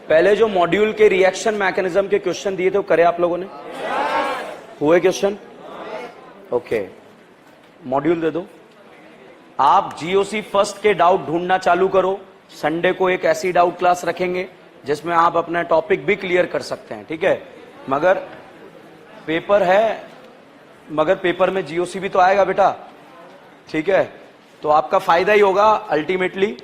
Speaker 1: पहले जो मॉड्यूल के रिएक्शन मैकेनिज्म के क्वेश्चन दिए थे वो करे आप लोगों ने? हुए क्वेश्चन? ओके, मॉड्यूल दे दो। आप जीओसी फर्स्ट के डाउट ढूंढना चालू करो। संडे को एक ऐसी डाउट क्लास रखेंगे जिसमें आप अपना टॉपिक भी क्लियर कर सकते हैं, ठीक है? मगर पेपर है, मगर पेपर में जीओसी भी तो आएगा बेटा, ठीक है? तो आपका फायदा ही होगा अल्टीमेटली।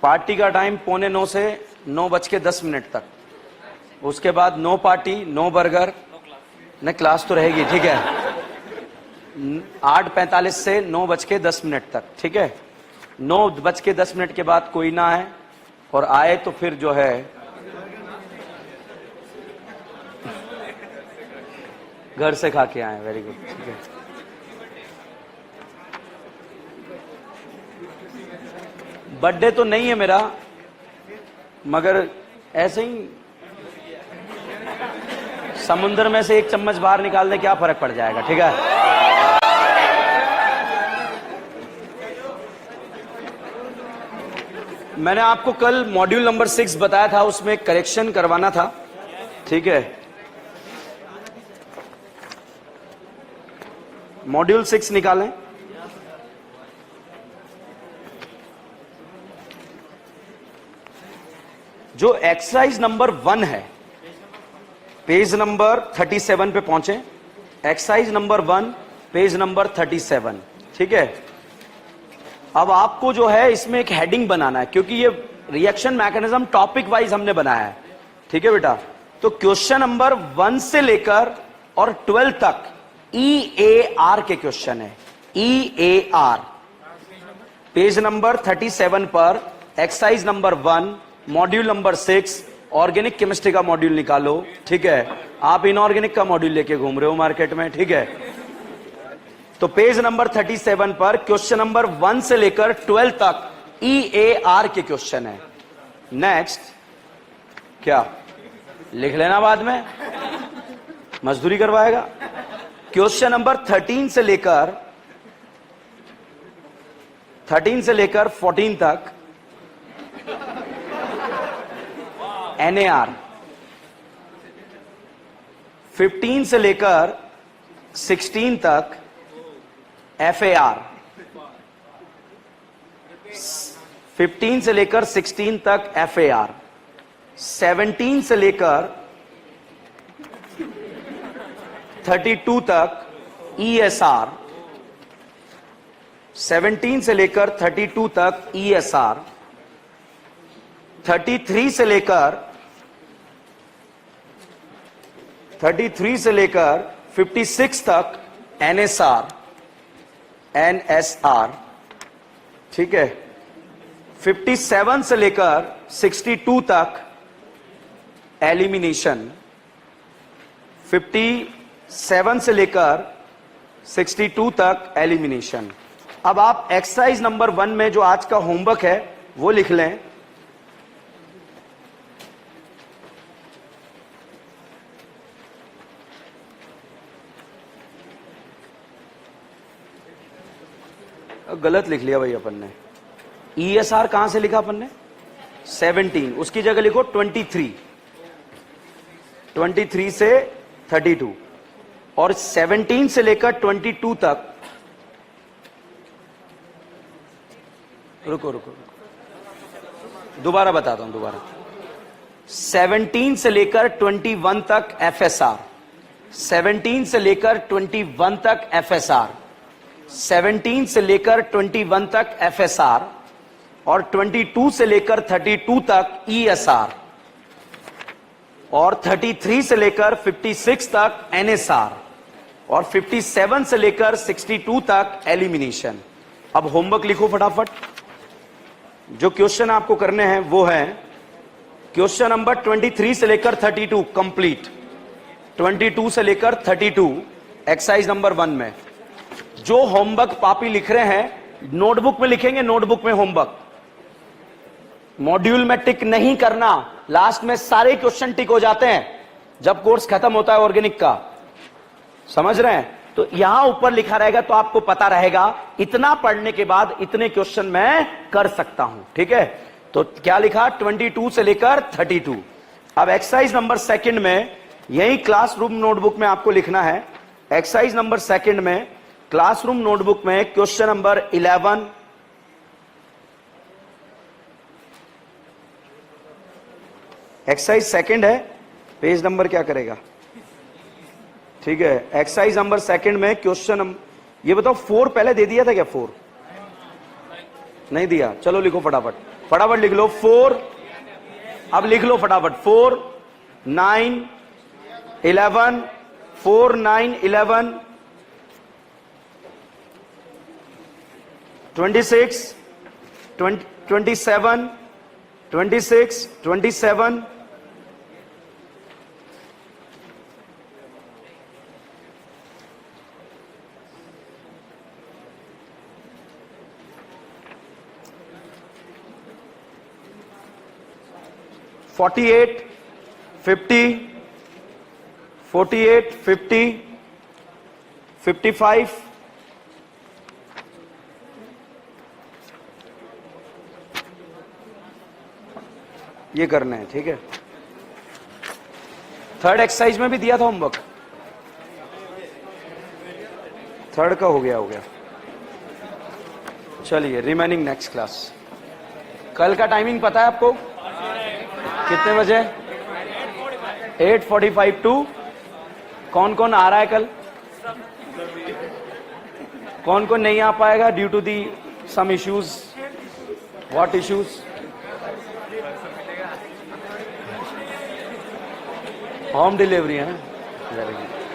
Speaker 1: पार्टी का टाइम 8:45 से 9:10 तक। उसके बाद नो पार्टी, नो बर्गर, न क्लास तो रहेगी, ठीक है? 8:45 से 9:10 तक, ठीक है? 9:10 के बाद कोई ना आए, और आए तो फिर जो है घर से खा के आए। वेरी गुड, ठीक है? बर्थडे तो नहीं है मेरा, मगर ऐसे ही समुद्र में से एक चम्मच बाहर निकाल दे, क्या फर्क पड़ जाएगा, ठीक है? मैंने आपको कल मॉड्यूल नंबर 6 बताया था, उसमें करेक्शन करवाना था, ठीक है? मॉड्यूल 6 निकालें। जो एक्सरसाइज नंबर 1 है, पेज नंबर 37 पे पहुंचे। एक्सरसाइज नंबर 1 पेज नंबर 37, ठीक है? अब आपको जो है इसमें एक हेडिंग बनाना है, क्योंकि ये रिएक्शन मैकेनिज्म टॉपिक वाइज हमने बनाया है, ठीक है बेटा? तो क्वेश्चन नंबर 1 से लेकर और 12 तक EAR के क्वेश्चन है। EAR पेज नंबर 37 पर exercise number 1 module number 6 organic chemistry का मॉड्यूल निकालो, ठीक है? आप इनऑर्गेनिक का मॉड्यूल लेके घूम रहे हो मार्केट में, ठीक है? तो पेज नंबर 37 पर क्वेश्चन नंबर 1 से लेकर 12 तक EAR के क्वेश्चन है। नेक्स्ट क्या लिख लेना, बाद में मजदूरी करवाएगा। क्वेश्चन नंबर 13 से लेकर 14 तक NAR, 15 से लेकर 16 तक FAR, 15 से लेकर 16 तक FAR, 17 से लेकर 32 तक ESR, 17 से लेकर 32 तक ESR, 33 से लेकर 56 तक NSR, ठीक है? 57 से लेकर 62 तक एलिमिनेशन, 57 से लेकर 62 तक एलिमिनेशन। अब आप एक्सरसाइज नंबर 1 में जो आज का होमवर्क है वो लिख लें। गलत लिख लिया भाई अपन ने। ESR कहां से लिखा अपन ने? 17, उसकी जगह लिखो 23, 23 से 32, और 17 से लेकर 22 तक, रुको दोबारा बताता हूं, दोबारा। 17 से लेकर 21 तक FSR, 17 से लेकर 21 तक FSR, 17 से लेकर 21 तक FSR, और 22 से लेकर 32 तक ESR, और 33 से लेकर 56 तक NSR, और 57 से लेकर 62 तक एलिमिनेशन। अब होमवर्क लिखो फटाफट। जो क्वेश्चन आपको करने हैं वो है क्वेश्चन नंबर 23 से लेकर 32 कंप्लीट, 22 से लेकर 32 एक्सरसाइज नंबर 1 में। जो होमवर्क पापी लिख रहे हैं नोटबुक में लिखेंगे, नोटबुक में होमवर्क, मॉड्यूल में टिक नहीं करना। लास्ट में सारे क्वेश्चन टिक हो जाते हैं जब कोर्स खत्म होता है ऑर्गेनिक का, समझ रहे हैं? तो यहां ऊपर लिखा रहेगा तो आपको पता रहेगा इतना पढ़ने के बाद इतने क्वेश्चन मैं कर सकता हूं। ठीक है, तो क्या लिखा 22 से लेकर 32। अब एक्सरसाइज नंबर 2 में यही क्लासरूम नोटबुक में आपको लिखना है। एक्सरसाइज नंबर 2 में क्लासरूम नोटबुक में क्वेश्चन नंबर 11, एक्सरसाइज 2 है, पेज नंबर क्या करेगा? ठीक है, एक्सरसाइज नंबर 2 में क्वेश्चन ये बताओ 4 पहले दे दिया था क्या? 4 नहीं दिया? चलो लिखो फटाफट, फटाफट लिख लो 4। अब लिख लो फटाफट 4 9 11 4 9 11 26 27 26 27 48 50 48 50 55 ये करना है। ठीक है, थर्ड एक्सरसाइज में भी दिया था होमवर्क, थर्ड का हो गया। चलिए रिमेनिंग नेक्स्ट क्लास। कल का टाइमिंग पता है आपको? कितने बजे? 8:45 टू। कौन कौन आ रहा है कल? कौन कौन नहीं आ पाएगा due to the some issues? What issues? Home delivery है ना? Very good.